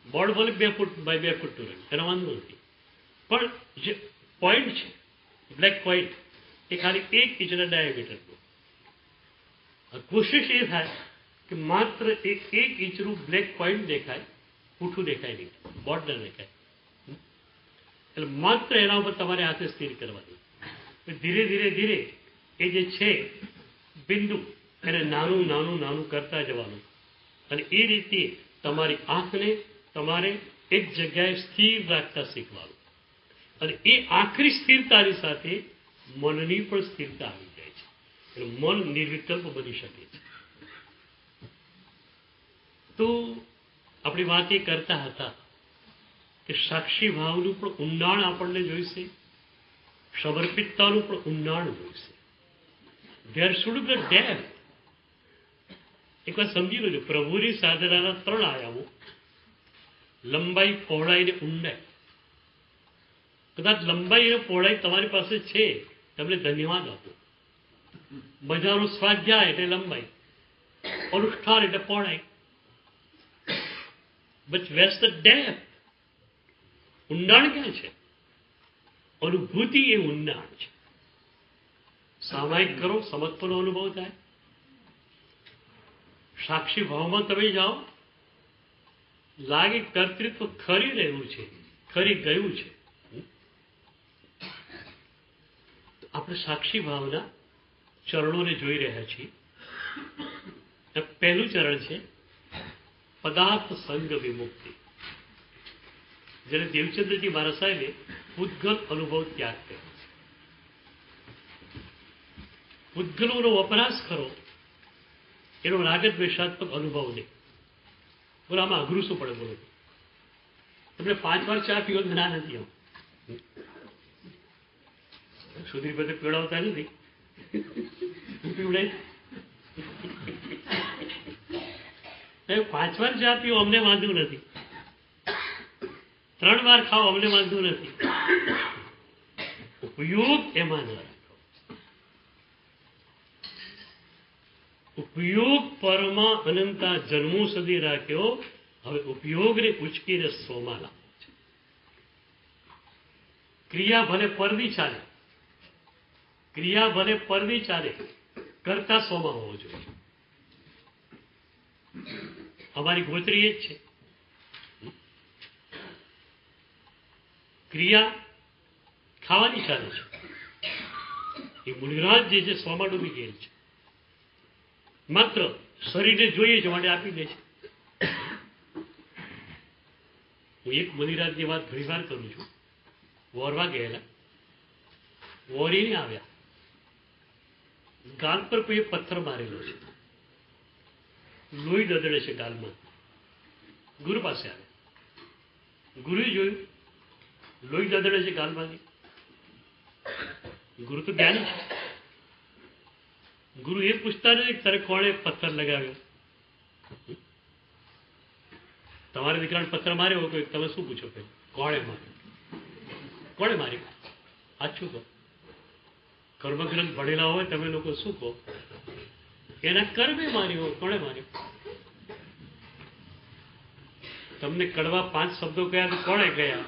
બોર્ડ, ભલે 2 ફૂટ બાય 2 ફૂટનું રહે, એનો વાંધો નથી. પણ જે પોઈન્ટ છે બ્લેક પોઈન્ટ એ ખાલી 1 ઇંચના ડાયામીટરનું. કોશિશ એ થાય કે માત્ર 1 ઇંચનું બ્લેક પોઈન્ટ દેખાય, પૂઠું દેખાય નહીં, બોર્ડ ન દેખાય. એટલે માત્ર એના ઉપર તમારે હાથે સ્થિર કરવાની. ધીરે ધીરે ધીરે એ જે છે બિંદુ એને નાનું નાનું નાનું કરતા જવાનું. અને એ રીતે તમારી આંખને તમારે એક જગ્યાએ સ્થિર રાખતા શીખવાનું. અને એ આખરી સ્થિરતાની સાથે મનની પણ સ્થિરતા આવી જાય છે. એટલે મન નિર્વિકલ્પ બની શકે છે. તો આપણી વાત એ કરતા હતા કે સાક્ષી ભાવનું પણ ઊંડાણ આપણને જોઈશે, સમર્પિતતાનું પણ ઊંડાણ જોઈશે. There should be depth. એક વાર સમજી લેજો, પ્રભુની સાધનાના 3 આયામો: લંબાઈ, પહોળાઈ અને ઊંડાઈ. કદાચ લંબાઈ અને પહોળાઈ તમારી પાસે છે, તમને ધન્યવાદ આપો. મજાનો સ્વાધ્યાય એટલે લંબાઈ, અનુષ્ઠાન એટલે પહોળાઈ. But wares the depth? ઊંડાણ ક્યાં છે? અનુભૂતિ એ ઊંડાણ છે. સામાયિક કરો, સમત્વનો અનુભવ થાય. સાક્ષી ભાવમાં તમે જાઓ, લાગે કર્તૃત્વ ખરી રહ્યું છે, ખરી ગયું છે. આપણે સાક્ષી ભાવના ચરણોને જોઈ રહ્યા છીએ. પહેલું ચરણ છે પદાર્થ સંગ વિમુક્તિ. જેને દેવચંદ્રજી મહારાજ સાહેબે પૂતગલ અનુભવ ત્યાગ કર્યો. પૂતગલોનો વપરાશ કરો એનો રાગદ્વેષાત્મક અનુભવ નહીં. બોલો આમાં અઘરું શું પડે? બોલો તમને 5 વાર ચા પીવો ના નથી આમ સુધી બધે પીવડાવતા નથી. પીવડાય 5 વાર ચા પીવો અમને વાંધો નથી, 3 વાર ખાઓ અમને વાંધો નથી. ઉપયોગ એમાં ન રાખો. ઉપયોગ પરમાં અનંતા જન્મો સુધી રાખ્યો. હવે ઉપયોગને ઉચકીને સોમાં લાવો છે. ક્રિયા ભલે પરદી ચાલે, ક્રિયા ભલે પરદી ચાલે, કરતા સોમાં હોવો જોઈએ. અમારી ગોત્રી એ જ છે. ક્રિયા ખાવાની ચાલે છે. એ મુનિરાજ જે છે સોમાં ડૂબી ગયેલ છે. માત્ર શરીરને જોઈએ છે માટે આપી દે છે. હું એક મુનિરાજની વાત ઘણી વાર કરું છું. વોરવા ગયેલા, વોરીને આવ્યા, ગાલ પર કોઈ પથ્થર મારેલો છે, લોહી દદડે છે ગાલમાં. ગુરુ પાસે આવ્યા, ગુરુએ જોયું લોહી દદડે છે ગાલમાંથી. ગુરુ તો જ્ઞાની છે. ગુરુ એ પૂછતા નથી તારે કોણે પથ્થર લગાવ્યો. તમારે દીકરાને પથ્થર માર્યો કોઈ, તમે શું પૂછો? કોણે માર્યો? કોણે માર્યો? સાચું કહો. કર્મગ્રંથ ભણેલા હોય તમે લોકો શું કહો? એના કર્મે માર્યો. કોણે માર્યો? તમને કડવા 5 શબ્દો કયા તો કોણે કયા?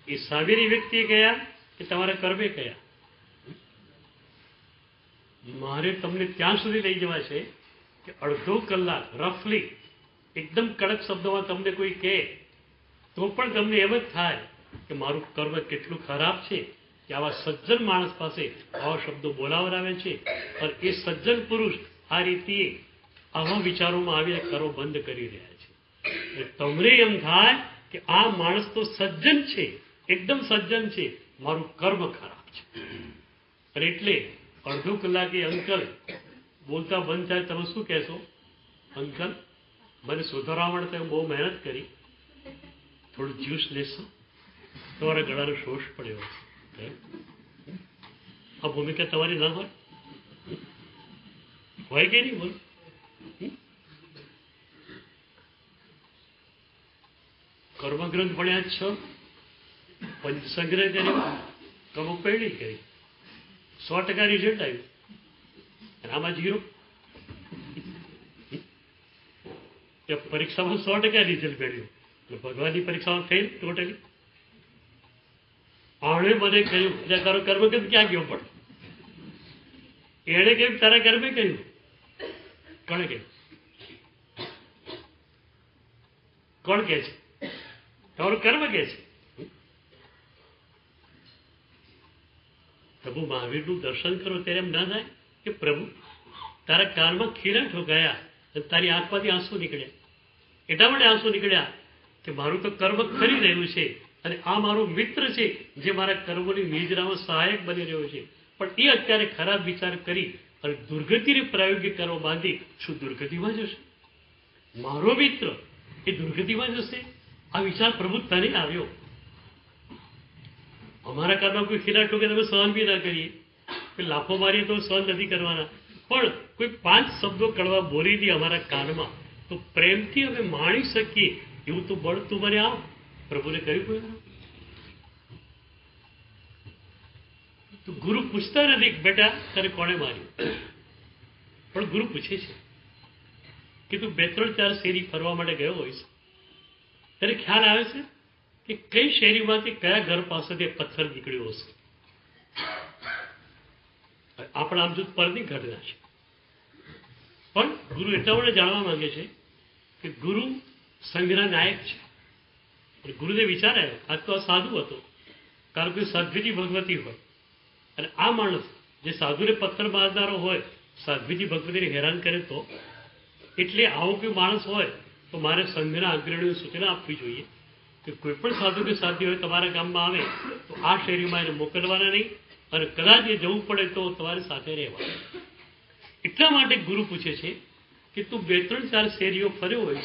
એ સામેની વ્યક્તિએ કયા કે તમારા કર્મે કયા? મારે તમને ત્યાં સુધી લઈ જવા છે કે અડધો કલાક રફલી એકદમ કડક શબ્દોમાં તમને કોઈ કહે તો પણ તમને એમ જ થાય કે મારું કર્મ કેટલું ખરાબ છે કે આવા સજ્જન માણસ પાસે આવા શબ્દો બોલાવરાવે છે. અને એ સજ્જન પુરુષ આ રીતે આવા વિચારોમાં આવીને કરો બંધ કરી રહ્યા છે. તમને એમ થાય કે આ માણસ તો સજ્જન છે, એકદમ સજ્જન છે, મારું કર્મ ખરાબ છે. અને એટલે અડધો કલાકે અંકલ બોલતા બંધ થાય તમે શું કહેશો? અંકલ મને સુધારવા માટે બહુ મહેનત કરી, થોડું જ્યુસ લેશો? તમારા ગળાનો શોષ પડ્યો. આ ભૂમિકા તમારી ના હોય? હોય કે નહીં? બોલો. કર્મગ્રંથ ભણ્યા 6, પંચસંગ્રહ કર્યો, કર્મ પેઢી કરી, 100% રિઝલ્ટ આવ્યું. આમાં 0. પરીક્ષામાં 100% રિઝલ્ટ મેળવ્યું. ભગવાનની પરીક્ષામાં ફેલ ટોટલી. આણે મને કહ્યું એટલે તારો કર્મગ્રંથ ક્યાં ગયો? પણ એણે કહ્યું તારા કર્મે કહ્યું. કોણે કહ્યું? કોણ કહે છે? તમારું કર્મ કહે છે. પ્રભુ મહાવીરનું દર્શન કરો ત્યારે એમ ના થાય કે પ્રભુ તારા કાનમાં ખીલા ઠોકાયા અને તારી આંખમાંથી આંસુ નીકળ્યા. એટલા માટે આંસુ નીકળ્યા કે મારું તો કર્મ ખરી રહ્યું છે અને આ મારો મિત્ર છે જે મારા કર્મોની નિજરામાં સહાયક બની રહ્યો છે. પણ એ અત્યારે ખરાબ વિચાર કરી અને દુર્ગતિને પ્રાયોગિક કરવા બાંધી શું દુર્ગતિમાં જશે? મારો મિત્ર એ દુર્ગતિમાં જશે? આ વિચાર પ્રભુ તને આવ્યો. અમારા કારમાં કોઈ ખીલા ઠોકે તમે સહન બી ના કરીએ, કે લાફો મારીએ તો સહન નથી કરવાના, પણ કોઈ 5 શબ્દો કડવા બોલી દે અમારા કાનમાં તો પ્રેમથી અમે માણી શકીએ એવું તો બળ તું મને આવ. પ્રભુને કહ્યું કોઈ તો ગુરુ પૂછતા નથી બેટા તને કોણે માર્યું, પણ ગુરુ પૂછે છે કે તું 2-3-4 શેરી ફરવા માટે ગયો હોઈશ, ત્યારે ખ્યાલ આવે છે કે કઈ શેરીમાંથી કયા ઘર પાસેથી પથ્થર નીકળ્યો હશે. આપણા આમ જુદ પરની ઘટના છે, પણ ગુરુ એટલા માટે જાણવા માંગે છે કે ગુરુ સંઘના નાયક છે. ગુરુને વિચાર આવ્યો આજ તો આ સાધુ હતો, કારણ કે સાધ્વીજી ભગવતી હોય અને આ માણસ જે સાધુને પથ્થર મારનારો હોય સાધ્વીજી ભગવતીને હેરાન કરે તો, એટલે આવો કોઈ માણસ હોય તો મારે સંઘના અગ્રણીઓ સૂચના આપવી જોઈએ કે કોઈ પણ સાધુ કે સાધ્ય હોય તમારા ગામમાં આવે તો આ શેરીમાં એને મોકલવાના નહીં, અને કદાચ એ જવું પડે તો તમારે સાથે રહેવા. એટલા માટે ગુરુ પૂછે છે કે તું 2-3-4 શેરીઓ ફર્યો હોય,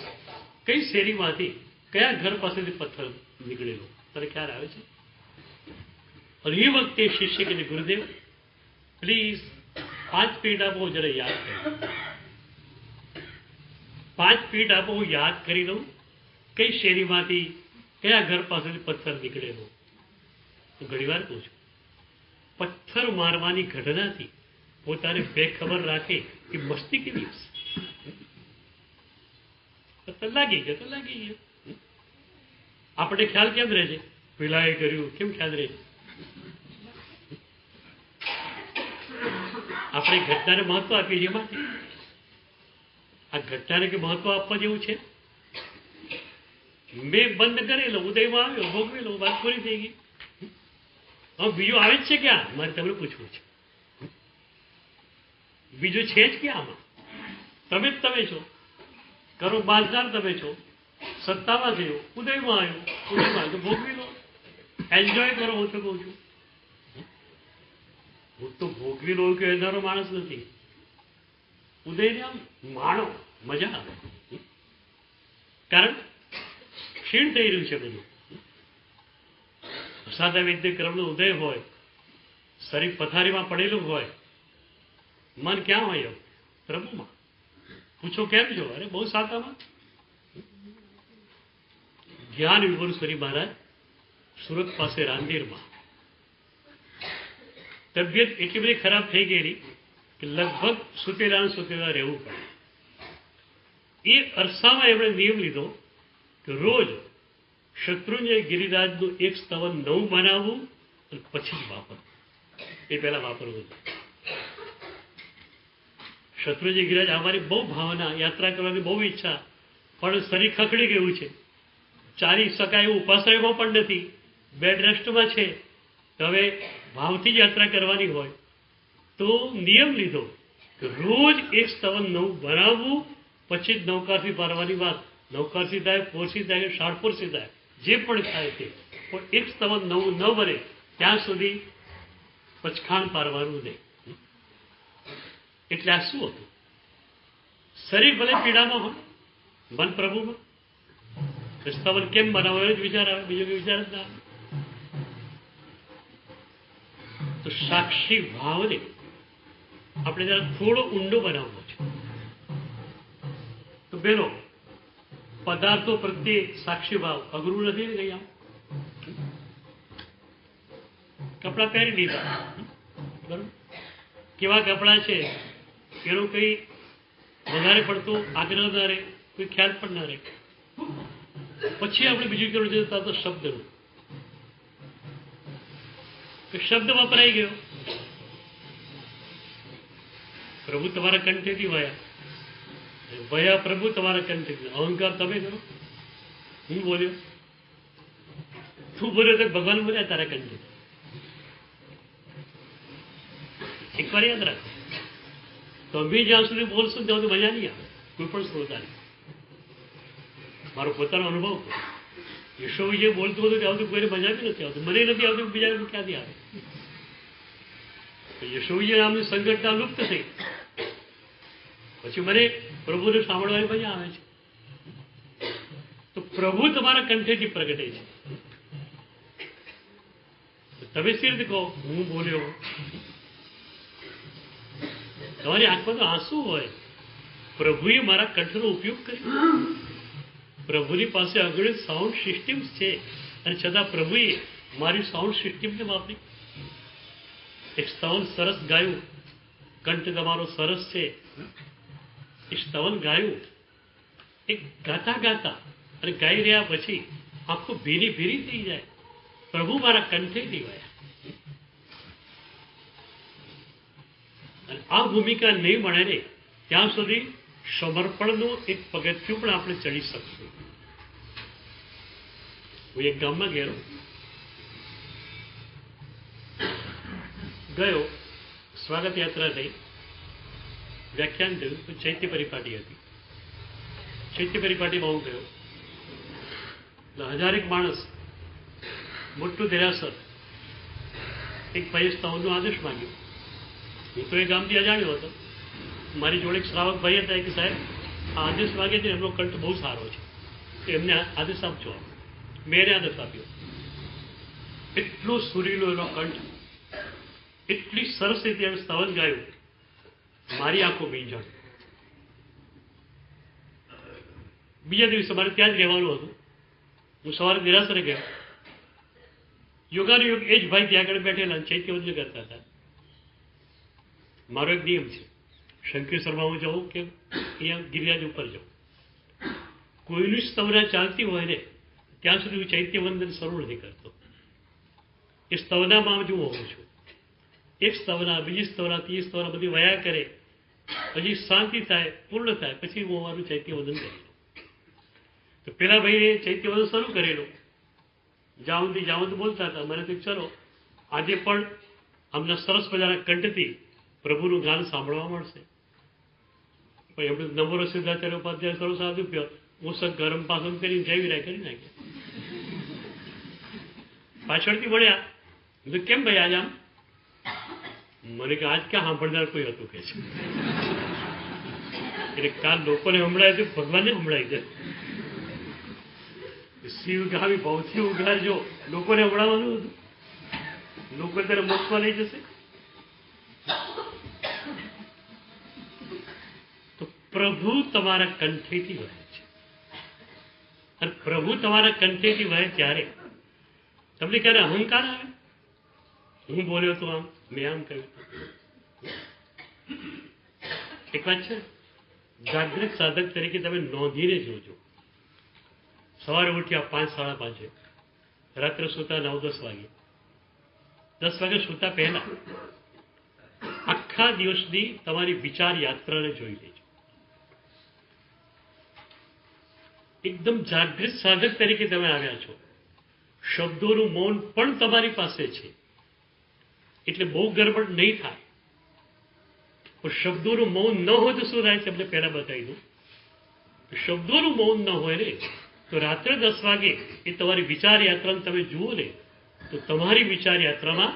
કઈ શેરીમાંથી કયા ઘર પાસેથી પથ્થર નીકળેલો તને ખ્યાલ આવે છે? અને એ વખતે શિષ્ય કે ગુરુદેવ પ્લીઝ 5 મિનિટ આપો, જરા યાદ કરી 5 મિનિટ આપો, હું યાદ કરી દઉં કઈ શેરીમાંથી કયા ઘર પાસેથી પથ્થર નીકળેલો. હું ઘણી વાર કહું છું, પથ્થર મારવાની ઘટનાથી પોતાને બેખબર રાખે કે મસ્તી કેવી હશે. પથ્થર લાગી ગયો તો લાગી ગયો, આપણે ખ્યાલ કેમ રહે છે? પેલાએ કર્યું કેમ ખ્યાલ રહે છે? આપણે ઘટનાને મહત્વ આપીએ છીએ. માટે આ ઘટનાને કે મહત્વ આપવા જેવું છે? મેં બંધ કરેલો, ઉદયમાં આવ્યો, ભોગવેલો, વાત પૂરી થઈ ગઈ. હવે બીજું આવે જ છે ક્યાં? મારે તમને પૂછવું છે, બીજું છે જ ક્યાં આમાં? તમે જ તમે છો, કરો બાજદાર તમે છો, સત્તામાં થયો, ઉદયમાં આવ્યો, ઉદયમાં તો ભોગવી લો, એન્જોય કરો. હું તો કહું છું, હું તો ભોગવી લો કે એનારો માણસ નથી. ઉદયને આમ માણો, મજા આવે. કારણ ક્ષીણ થઈ રહ્યું છે બધું. સાદા વિદ્ય ક્રમનો ઉદય હોય, શરીર પથારીમાં પડેલું હોય, મન ક્યાં હોય? પ્રભુમાં. પૂછો કેમ છો? અરે બહુ સાદામાં. જ્ઞાન વિભુરશ્વરી મહારાજ સુરત પાસે રાંદેરમાં તબિયત એટલી બધી ખરાબ થઈ ગયેલી કે લગભગ સુતેલા રહેવું પડે. એ અરસામાં એમણે નિયમ લીધો કે રોજ શત્રુંજય ગિરિરાજનું એક સ્તવન નવું બનાવવું અને પછી જ વાપરવું. એ પહેલા વાપરવું. શત્રુંજય ગિરિરાજ અમારી બહુ ભાવના, યાત્રા કરવાની બહુ ઈચ્છા, પણ શરીર ખખડી ગયું છે, ચાલી શકાય એવું ઉપાશ્રયમાં પણ નથી, બેડ રેસ્ટમાં છે. હવે ભાવથી જ યાત્રા કરવાની હોય તો નિયમ લીધો કે રોજ એક સ્તવન નવું બનાવવું, પછી જ નૌકારથી પારવાની વાત. નૌકારથી થાય, પોરસી થાય, શાળપોરસી થાય, જે પણ થાય તે, પણ એક સ્તવન નવું ન બને ત્યાં સુધી પચખાણ પારવાનું નહીં. એટલે આ શું હતું? શરીર ભલે પીડામાં હોય, મન પ્રભુમાં. સ્તવન કેમ બનાવો એ જ વિચાર આવે, બીજો કોઈ વિચાર જ ના આવે. તો સાક્ષી ભાવને આપણે જરા થોડો ઊંડો બનાવવો છે. તો બેનો, પદાર્થો પ્રત્યે સાક્ષી ભાવ અઘરું નથી ને? કઈ આમ કપડા પહેરી લીધા, બરોબર, કેવા કપડા છે એનો કઈ વધારે પડતો આગ્રહ ના રહે, કોઈ ખ્યાલ પણ ના રહે. પછી આપણે બીજું કેવું છે તો શબ્દનું, શબ્દ વપરાઈ ગયો. પ્રભુ તમારા કંઠેથી વયા, વયા પ્રભુ તમારા કંઠેથી. અહંકાર તમે કરો, હું બોલ્યો, તું બોલ્યો તો ભગવાન બોલ્યા તારા કંઠે. એક વાર યાદ રાખો, તમે જ્યાં સુધી બોલશો ત્યાં સુધી મજા નહીં આવે કોઈ પણ શ્રોતાની. મારો પોતાનો અનુભવ, યશો વિજય બોલતું હતું ત્યાં સુધી કોઈને મજા બી નથી આવતી, મને નથી આવતી, બીજા ક્યાંથી આવે? યશો વિજય નામની સંગઠના લુપ્ત થઈ પછી મને પ્રભુને સાંભળવાની મજા આવે છે. તો પ્રભુ તમારા કંઠેથી પ્રગટે છે. તમે સી રીતે કહો હું બોલ્યો? તમારી આંખમાં તો આંસુ હોય. પ્રભુએ મારા કંઠનો ઉપયોગ કર્યો. પ્રભુની પાસે અગણિત સાઉન્ડ સિસ્ટમ્સ છે, અને છતાં પ્રભુએ મારી સાઉન્ડ સિસ્ટમને વાપરી. એક સ્તવન સરસ ગાયું, કંઠ તમારો સરસ છે, એ સ્તવન ગાયું, એક ગાતા ગાતા અને ગાઈ રહ્યા પછી આંખો ભીરી ભીરી થઈ જાય. પ્રભુ મારા કંઠેથી ગયા. અને આ ભૂમિકા નહીં મળે ને ત્યાં સુધી સમર્પણનું એક પગથિયું પણ આપણે ચડી શકશું. હું એક ગામમાં ગયો, સ્વાગત યાત્રા થઈ, વ્યાખ્યાન થયું, ચૈત્ય પરિપાટી હતી. ચૈત્ય પરિપાટીમાં હું ગયો, 1000 માણસ, મોટું દેરાસર, એક ભાઈએ સ્તવનો આદેશ માંગ્યો. હું તો એ ગામથી અજાણ્યો હતો. મારી જોડે એક શ્રાવક ભાઈ હતા કે સાહેબ આ આદેશ માગે છે, એમનો કંઠ બહુ સારો છે, તો એમને આદેશ આપજો. મેં એને આદેશ આપ્યો. એટલો સુરીલો એનો કંઠ, એટલી સરસ રીતે એમ સ્તવન ગાયું, મારી આંખો મીંજાણ. બીજા દિવસે મારે ત્યાં જ રહેવાનું હતું. હું સવારે દેરાસરે ગયો. યોગાનુયોગ એ જ ભાઈ ત્યાં આગળ બેઠેલા ચૈત્યવંદન કરતા હતા. મારો એક નિયમ છે, શંકરેશ્વરમાં હું જાઉં કે અહીંયા ગિરિરાજ ઉપર જાઉં, કોઈની સ્તવના ચાલતી હોય ને ત્યાં સુધી હું ચૈત્યવંદન શરૂ નથી કરતો. એ સ્તવનામાં જ હું હોઉં છું. એક સ્તવના, બીજી સ્તવના, ત્રીજી સ્તવના બધી વયા કરે, પછી શાંતિ થાય, પૂર્ણ થાય, પછી હું મારું ચૈત્યવંદન કરી લઉં. તો પેલા ભાઈએ ચૈત્યવંદન શરૂ કરેલું, જાઉંથી બોલતા હતા. મને તો ચલો આજે પણ આમના સરસ મજાના કંઠથી પ્રભુનું ગાન સાંભળવા મળશે. પણ એમણે નમો સિદ્ધાચાર્ય ઉપાધ્યાય સરસ સાધુ પ્યો, હું સગ ગરમ પાસન કરીને જઈ વિરાય કરી નાખ્યા. પાછળથી મળ્યા, કેમ ભાઈ આજ આમ? મને કે આજ ક્યાં સાંભળનાર કોઈ હતું કે છે. એટલે કાલ લોકોને સંભળાય છે, ભગવાનને સંભળાય છે. શિવ ગામી ભવથી ઉગારજો, લોકોને સંભળાવવાનું હતું. લોકો ત્યારે મોક્ષમાં લઈ જશે. તો પ્રભુ તમારા કંઠેથી વહે છે, અને પ્રભુ તમારા કંઠેથી વહે ત્યારે તમને ક્યારે અહંકાર આવે? હું બોલ્યો તો આમ, મેં આમ કહ્યું. એક વાત છે, જાગૃત સાધક તરીકે તમે નોંધીને જોજો. સવારે ઉઠ્યા 5, 5:30, રાત્રે સુતા 9, 10 વાગે. 10 વાગે સુતા પહેલા આખા દિવસની તમારી વિચાર યાત્રાને જોઈ લેજો. એકદમ જાગૃત સાધક તરીકે તમે આવ્યા છો. શબ્દોનું મૌન પણ તમારી પાસે છે, એટલે બહુ ગડબડ નહીં થાય. પણ શબ્દોનું મૌન ન હોય તો શું થાય? તમને પહેલા બતાવી દઉં. શબ્દોનું મૌન ન હોય ને તો રાત્રે 10 વાગે એ તમારી વિચાર યાત્રાને તમે જુઓ ને, તો તમારી વિચાર યાત્રામાં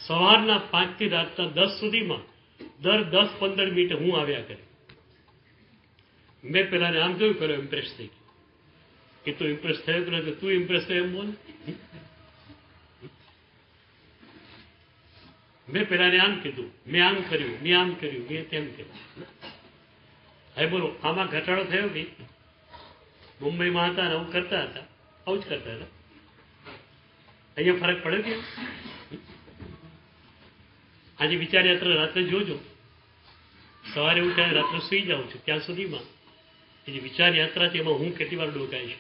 સવારના 5 થી રાતના 10 સુધીમાં દર 10-15 મિનિટે હું આવ્યા કરે. મેં પેલાને આમ કહ્યું, પેલો ઇમ્પ્રેસ થઈ ગયો. એ તો ઇમ્પ્રેસ થયો કે નથી, તું ઇમ્પ્રેસ થયો એમ બોલ. મેં પેલાને આમ કીધું, મેં આમ કર્યું, મેં આમ કર્યું, મેં તેમ કર્યું. હવે બોલો, આમાં ઘટાડો થયો કે? મુંબઈમાં હતા ને આવું કરતા હતા, આવું જ કરતા હતા. અહીંયા ફરક પડે કે? આજે વિચાર યાત્રા રાત્રે જોજો. સવારે ઉઠ્યા રાત્રે સુઈ જાઉં છું ત્યાં સુધીમાં એ જે વિચાર યાત્રા છે એમાં હું કેટલી વાર ડોકાય છે.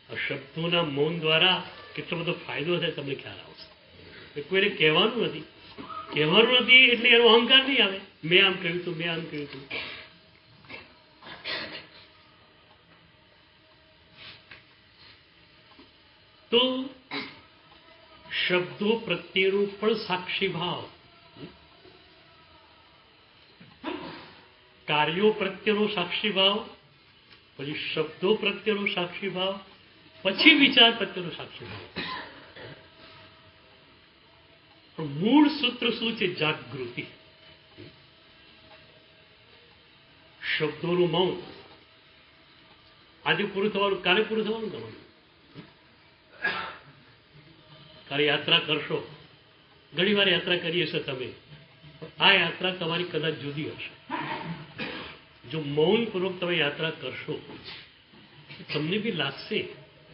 આ શબ્દોના મૌન દ્વારા કેટલો બધો ફાયદો થાય તમને ખ્યાલ આવશે. કોઈને કહેવાનું નથી એટલે એનો અહંકાર નહીં આવે. મેં આમ કહ્યું હતું, મેં આમ કહ્યું હતું. તો શબ્દો પ્રત્યેનું પણ સાક્ષી ભાવ, કાર્યો પ્રત્યેનો સાક્ષી ભાવ, પછી શબ્દો પ્રત્યેનો સાક્ષી ભાવ, પછી વિચાર પ્રત્યેનો સાક્ષી ભાવ. પણ મૂળ સૂત્ર શું છે? જાગૃતિ. શબ્દોનું મૌન આજે પૂરું થવાનું, કાલે પૂરું થવાનું તમારું. કાલે યાત્રા કરશો, ઘણી વાર યાત્રા કરી હશે તમે, આ યાત્રા તમારી કદાચ જુદી હશે. જો મૌનપૂર્વક તમે યાત્રા કરશો, તમને બી લાગશે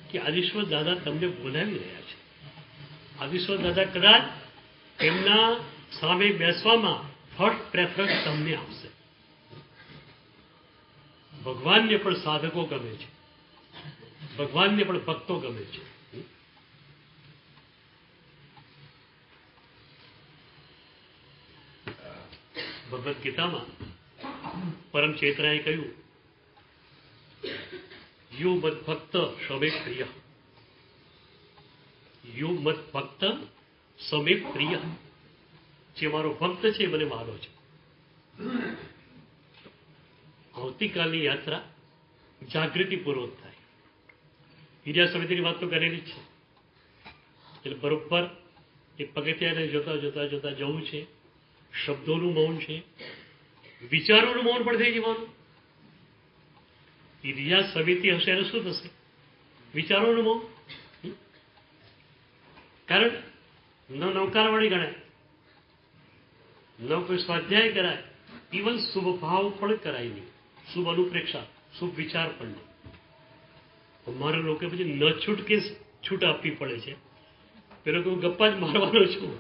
કે આદિશ્વર દાદા તમને બોલાવી રહ્યા છે. આદિશ્વર દાદા કદાચ એમના સામે બેસવામાં ફર્સ્ટ પ્રેફરન્સ તમને આપશે. ભગવાનને પણ સાધકો ગમે છે, ભગવાનને પણ ભક્તો ગમે છે. ભગવદ્ ગીતામાં પરમ ચેતનાએ કહ્યું, યુ મદ ભક્ત સમે પ્રિય. યુ મદ ભક્ત સમે પ્રિય. જે મારો ભક્ત છે મને માનો છે. આવતીકાલની યાત્રા જાગૃતિપૂર્વક થાય. ઈર્યા સમિતિની વાત તો કરેલી જ છે. એટલે બરોબર એ પગથિયાને જોતા જોતા જોતા જવું છે. શબ્દોનું મૌન છે, વિચારોનું મૌન પણ થઈ જવાનું. ઈર્યા સમિતિ હશે એને શું થશે? વિચારોનું મૌન. કારણ ન નૌકારવાળી ગણાય, ન કોઈ સ્વાધ્યાય કરાય, ઇવન શુભ ભાવ પણ કરાય નહીં, શુભ અનુપ્રેક્ષા, શુભ વિચાર પણ નહીં. અમારા લોકો પછી ન છૂટકે છૂટ આપવી પડે છે. પેલો હું ગપ્પા જ મારવાનો છું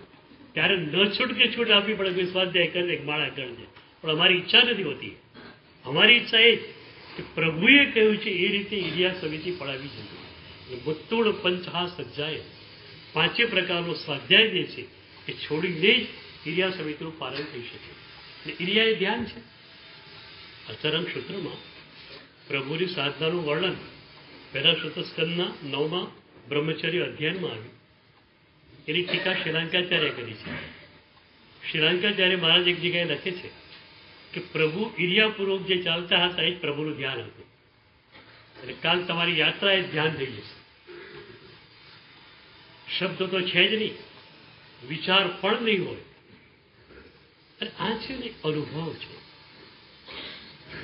ત્યારે ન છૂટકે છૂટ આપવી પડે. કોઈ સ્વાધ્યાય કરજે, માળા કરજે, પણ અમારી ઈચ્છા નથી હોતી. અમારી ઈચ્છા એ કે પ્રભુએ કહ્યું છે એ રીતે ઈર્યા સમિતિ પડાવી જોઈએ. મુત્તુળ પંચહા સજ્જાય, પાંચે પ્રકારનો સ્વાધ્યાય જે છે એ છોડીને જ ઈર્યા સમિતિનું પાલન થઈ શકે. અને ઈર્યા એ ધ્યાન છે. અચરંગ સૂત્રમાં પ્રભુની સાધનાનું વર્ણન પહેલા શતસ્કંદના 9મા બ્રહ્મચર્ય અધ્યાયમાં આવ્યું. એની ટીકા શ્રીલંકાચાર્ય કરી છે. શ્રીલંકાચાર્ય મહારાજ એક જગ્યાએ લખે છે કે પ્રભુ ઈર્યાપૂર્વક જે ચાલતા હતા એ જ પ્રભુનું ધ્યાન હતું. એટલે કાલ તમારી યાત્રા એ ધ્યાન થઈ જશે. શબ્દ તો છે જ નહીં, વિચાર પણ નહીં હોય. અને આ છે ને અનુભવ છે.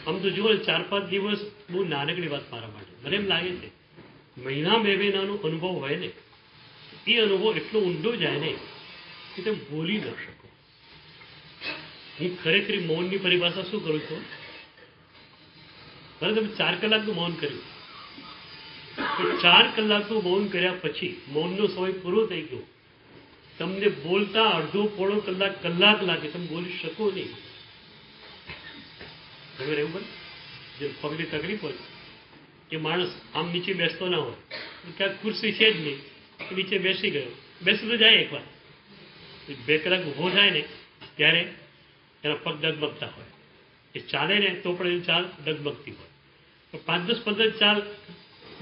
આમ તો જુઓ 4-5 દિવસ બહુ નાનકડી વાત મારા માટે. મને એમ લાગે છે મહિના 2 મહિનાનો અનુભવ હોય ને એ અનુભવ એટલો ઊંડો જાય ને કે તમે બોલી ન શકો. હું ખરેખર મૌનની પરિભાષા શું કરું છું? ભલે તમે 4 કલાકનું મૌન કર્યું, તો 4 કલાકનું મૌન કર્યા પછી મૌનનો સમય પૂરો થઈ ગયો, તમને બોલતા અડધો પોણો કલાક લાગે, તમે બોલી શકો નહીં. ખબર એવું બને જે પગની તકલીફ હોય એ માણસ આમ નીચે બેસતો ના હોય, ક્યાંક ખુરશી છે જ નહીં, નીચે બેસી ગયો, બેસી તો જાય એકવાર, 2 કલાક ઊભો થાય ને ત્યારે એના પગ ડગમગતા હોય. એ ચાલે ને તો પણ એની ચાલ ડગમગતી હોય. 5-10-15 ચાલ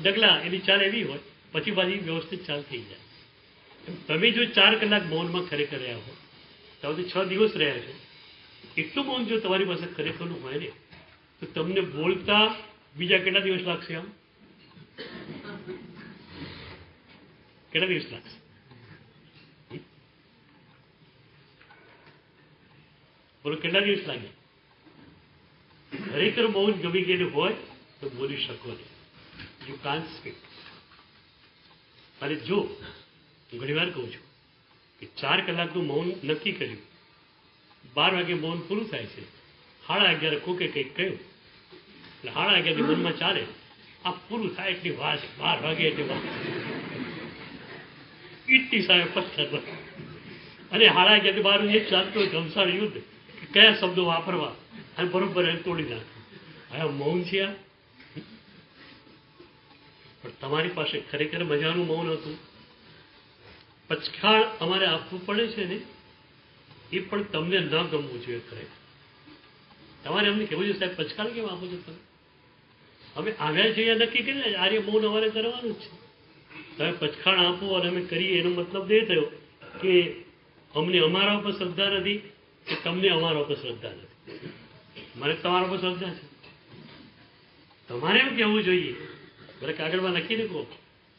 ડગલા એની ચાલ એવી હોય, પછી પાછી વ્યવસ્થિત ચાલ થઈ જાય. તમે જો 4 કલાક મૌનમાં ખરેખર રહ્યા હો, તો 6 દિવસ રહ્યા છો, એટલું મૌન જો તમારી પાસે ખરેખરનું હોય ને તો તમને બોલતા બીજા કેટલા દિવસ લાગશે? આમ કેટલા દિવસ લાગશે? બોલો, કેટલા દિવસ લાગે? ખરેખર મૌન ગમી ગયેલું હોય તો બોલી શકો નહીં. You can't speak. અને જો હું ઘણી વાર કહું છું કે 4 કલાકનું મૌન નક્કી કર્યું, 12 વાગે મૌન પૂરું થાય છે, 11:30 કોકે કંઈક કહ્યું, એટલે 11:30 મનમાં ચાલે આ પૂરું થાય એટલી વાર છે, 12 વાગે એટલી વાર ઈટની સામે પથ્થર અને 11:30 12 એક ચાલતો ઘમસાણ યુદ્ધ કયા શબ્દો વાપરવા અને બરોબર એને તોડી નાખ્યું. આ મૌન છે. આ પણ તમારી પાસે ખરેખર મજાનું મૌન હતું. પચખાણ અમારે આપવું પડે છે ને એ પણ તમને ન ગમવું જોઈએ. ખરેખર તમારે અમને કેવું છે સાહેબ પચખાણ કેમ આપો છો તમે? અમે આવ્યા છીએ નક્કી કરી આર્ય મૌન અમારે કરવાનું જ છે. તમે પચખાણ આપો અને અમે કરીએ એનો મતલબ એ થયો કે અમને અમારા ઉપર શ્રદ્ધા નથી કે તમને અમારા ઉપર શ્રદ્ધા નથી. મને તમારા ઉપર શ્રદ્ધા છે. તમારે એમ કહેવું જોઈએ, ભલે કાગળમાં લખીને કહો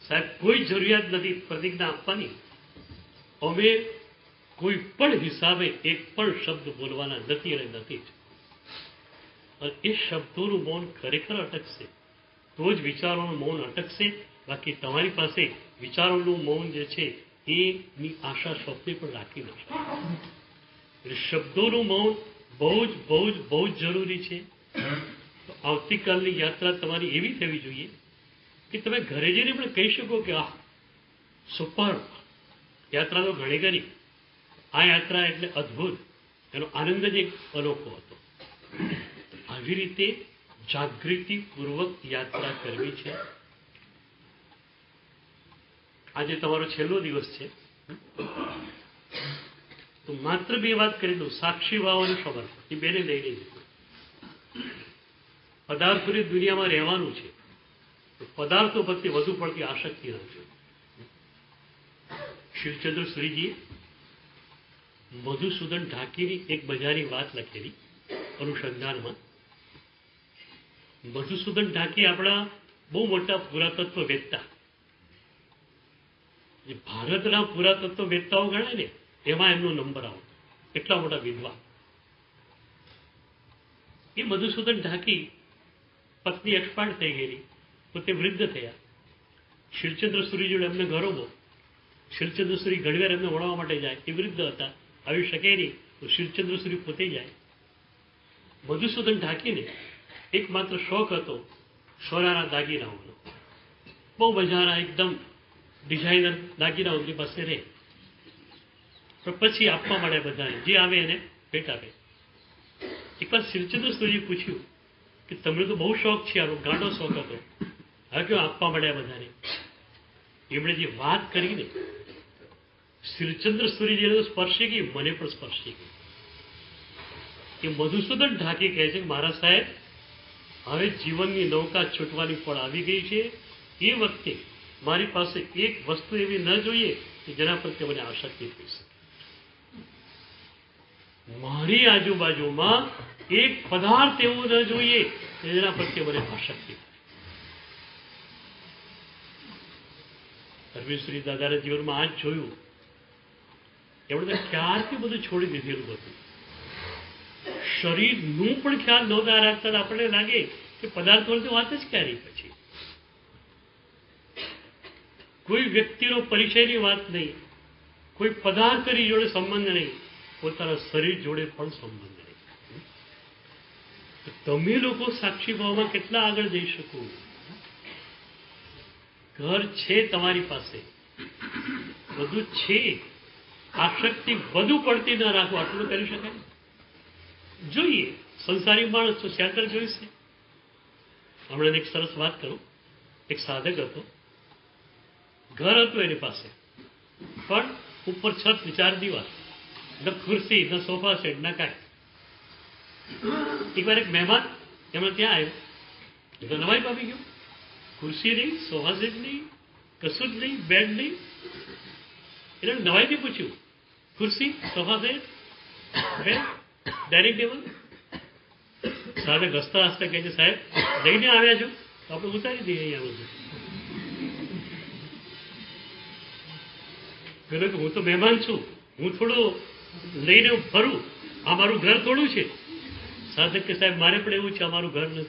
સાહેબ કોઈ જરૂરિયાત નથી પ્રતિજ્ઞા આપવાની, અમે કોઈ પણ હિસાબે એક પણ શબ્દ બોલવાના નથી અને નથી જ. અને એ શબ્દોનું મૌન ખરેખર અટકશે તો જ વિચારોનું મૌન અટકશે. બાકી તમારી પાસે વિચારોનું મૌન જે છે એની આશા સ્વપ્ને પણ રાખી ન શકે. એટલે શબ્દોનું મૌન બહુ જ જરૂરી છે. તો આવતીકાલની યાત્રા તમારી એવી થવી જોઈએ કે તમે ઘરે જઈને પણ કહી શકો કે આ સુપર યાત્રા તો ઘણી કરી, આ યાત્રા એટલે અદ્ભુત, એનો આનંદ જ એક અનોખો હતો. આવી રીતે જાગૃતિપૂર્વક યાત્રા કરવી છે. આજે તમારો છેલ્લો દિવસ છે, તો માત્ર 2 વાત કરી દઉં. સાક્ષી ભાવ અને સમર્પણ, એ બેને લઈને પદાર્થોની દુનિયામાં રહેવાનું છે તો પદાર્થો પ્રત્યે વધુ પડતી આસક્તિ રાખજો. શિવચંદ્ર સુરીજીએ મધુસૂદન ઢાકીની એક મજાની વાત લખેલી અનુસંધાનમાં. મધુસૂદન ઢાકી આપણા બહુ મોટા પુરાતત્વ વેદતા, જે ભારતના પુરાતત્વ વેદતાઓ ગણાય ને એમાં એમનો નંબર આવતો, એટલા મોટા વિદ્વાન. એ મધુસૂદન ઢાકી પત્ની એક્સપાયર થઈ ગયેલી, પોતે વૃદ્ધ થયા. શિવચંદ્ર સુરી જોડે એમને ગૌરવો. શિવચંદ્ર સુરી ઘણીવાર એમને વળવા માટે જાય, એ વૃદ્ધ હતા, આવી શકે નહીં, તો શિવચંદ્ર સુરી પોતે જાય. મધુસૂદન ઢાકીને એકમાત્ર શોખ હતો સોનાના દાગીનાઓનો. બહુ મજાના એકદમ ડિઝાઇનર દાગીનાઓ એમની પાસે રહે, પણ પછી આપવા માંડે બધાને, જે આવે એને ભેટ આપે. એકવાર શિવચંદ્ર સુરીએ પૂછ્યું કે તમને તો બહુ શોખ છે, આનો ગાંડો શોખ હતો, હવે કેવું આપવા માંડ્યા બધાને? એમણે જે વાત કરીને શિવચંદ્ર સુરી જે સ્પર્શી ગઈ, મને પણ સ્પર્શી ગઈ. એ મધુસૂદન ઢાકી કહે છે, મારા સાહેબ હવે જીવનની નૌકા છૂટવાની પળ આવી ગઈ છે. એ વખતે મારી પાસે એક વસ્તુ એવી ન જોઈએ કે જેના પ્રત્યે મને આસક્તિ થઈ શકે. મારી આજુબાજુમાં એક પદાર્થ એવો ન જોઈએ કે જેના પ્રત્યે મને આસક્તિ થાય. સર્વેશ્વરી દાદાના જીવનમાં આ જ જોયું. એમણે ક્યારથી બધું છોડી દીધેલું હતું. શરીરનું પણ ખ્યાલ નહોતા રાખતા. આપણને લાગે કે પદાર્થોની તો વાત જ ક્યારે. પછી કોઈ વ્યક્તિનો પરિચયની વાત નહીં, કોઈ પદાર્થની જોડે સંબંધ નહીં, પોતાના શરીર જોડે પણ સંબંધ નહીં. તમે લોકો સાક્ષી ભાવમાં કેટલા આગળ જઈ શકો? ઘર છે તમારી પાસે, બધું છે, આસક્તિ બધું પડતી ન રાખો, આટલું કરી શકાય. જોઈએ સંસારી માણસ તો શેટર જોઈશે. હમણાં એક સરસ વાત કરું. એક સાધક હતો, ઘર હતું એની પાસે, પણ ઉપર છત 4 દિવાલ, ન ખુરશી, ન સોફા સેટ, ન કાંઈ. એકવાર એક મહેમાન એમણે ત્યાં આવ્યો, તો નવાઈ પામી ગયો. ખુરશી નહીં, સોફા સેટ નહીં, કશું જ નહીં, બેડ નહીં. એટલે નવાઈથી પૂછ્યું, ખુરશી, sofa set, bed, dining table? સાહેબ હસતા હસતા કહે છે, સાહેબ લઈને આવ્યા છો તો આપણે ઉતારી દઈએ અહીંયા બધું. પેલો કે હું તો મહેમાન છું, હું થોડું લઈને ફરું, આ મારું ઘર થોડું છે. સાધક કે સાહેબ મારે પણ એવું છે, અમારું ઘર નથી.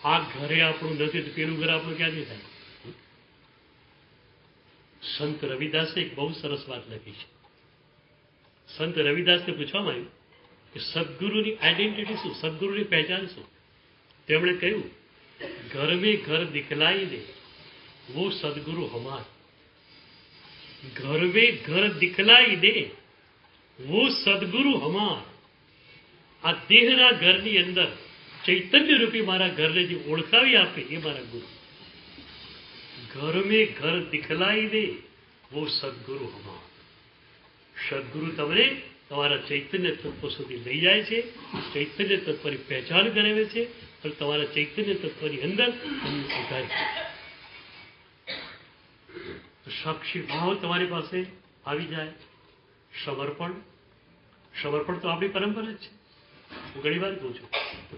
આ ઘરે આપણું નથી તો પેલું ઘર આપણું ક્યાંથી થાય? સંત રવિદાસે એક બહુ સરસ વાત લખી છે. સંત રવિદાસને પૂછવામાં આવ્યું કે સદગુરુની આઈડેન્ટિટી શું, સદગુરુની પહેચાન શું? તેમણે કહ્યું, ઘર મેં ઘર દિખલાઈ દે वो सदगुरु हमार. घर में घर दिखलाई दे वो सदगुरु हमार. આ દેહના ઘરની અંદર ચૈતન્ય રૂપી મારા ઘરને જે ઓળખાવી આપે એ મારા ગુરુ. ઘર મેં ઘર દિખલાઈ દે वो સદગુરુ હમાર. સદગુરુ તમને તમારા ચૈતન્ય તત્વ સુધી લઈ જાય છે, ચૈતન્ય તત્વની પહેચાન કરાવે છે, અને તમારા ચૈતન્ય તત્વની અંદર તમને ઉતારે છે. સાક્ષી ભાવ તમારી પાસે આવી જાય. સમર્પણ, સમર્પણ તો આપણી પરંપરા જ છે. હું ઘણી વાર કહું છું,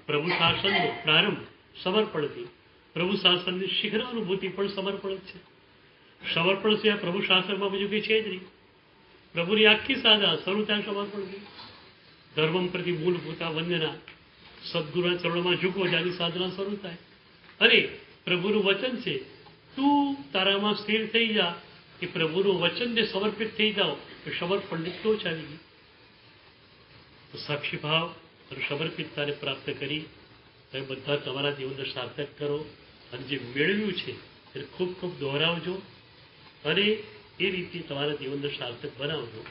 પ્રભુ શાસનનો પ્રારંભ સમર્પણથી, પ્રભુ શાસનની શિખર અનુભૂતિ પણ સમર્પણ જ છે. સમર્પણ સિવાય પ્રભુ શાસનમાં બીજું કંઈ છે જ નહીં. પ્રભુની આખી સાધના શરૂ થાય સમર્પણથી. ધર્મમ પ્રતિ મૂળભૂતા વંદના, સદગુરુના ચરણોમાં ઝૂકો, ત્યાંની સાધના શરૂ થાય. અને પ્રભુનું વચન છે, તું તારામાં સ્થિર થઈ જા, એ પ્રભુનું વચનને સમર્પિત થઈ જાઓ, તો સમર્પણની ટોચ આવી ગઈ. તો સાક્ષી ભાવ અને સમર્પિતતાને પ્રાપ્ત કરી તમે બધા તમારા જીવનને સાર્થક કરો, અને જે મેળવ્યું છે એને ખૂબ ખૂબ દોહરાવજો, અને એ રીતે તમારા જીવનને સાર્થક બનાવજો.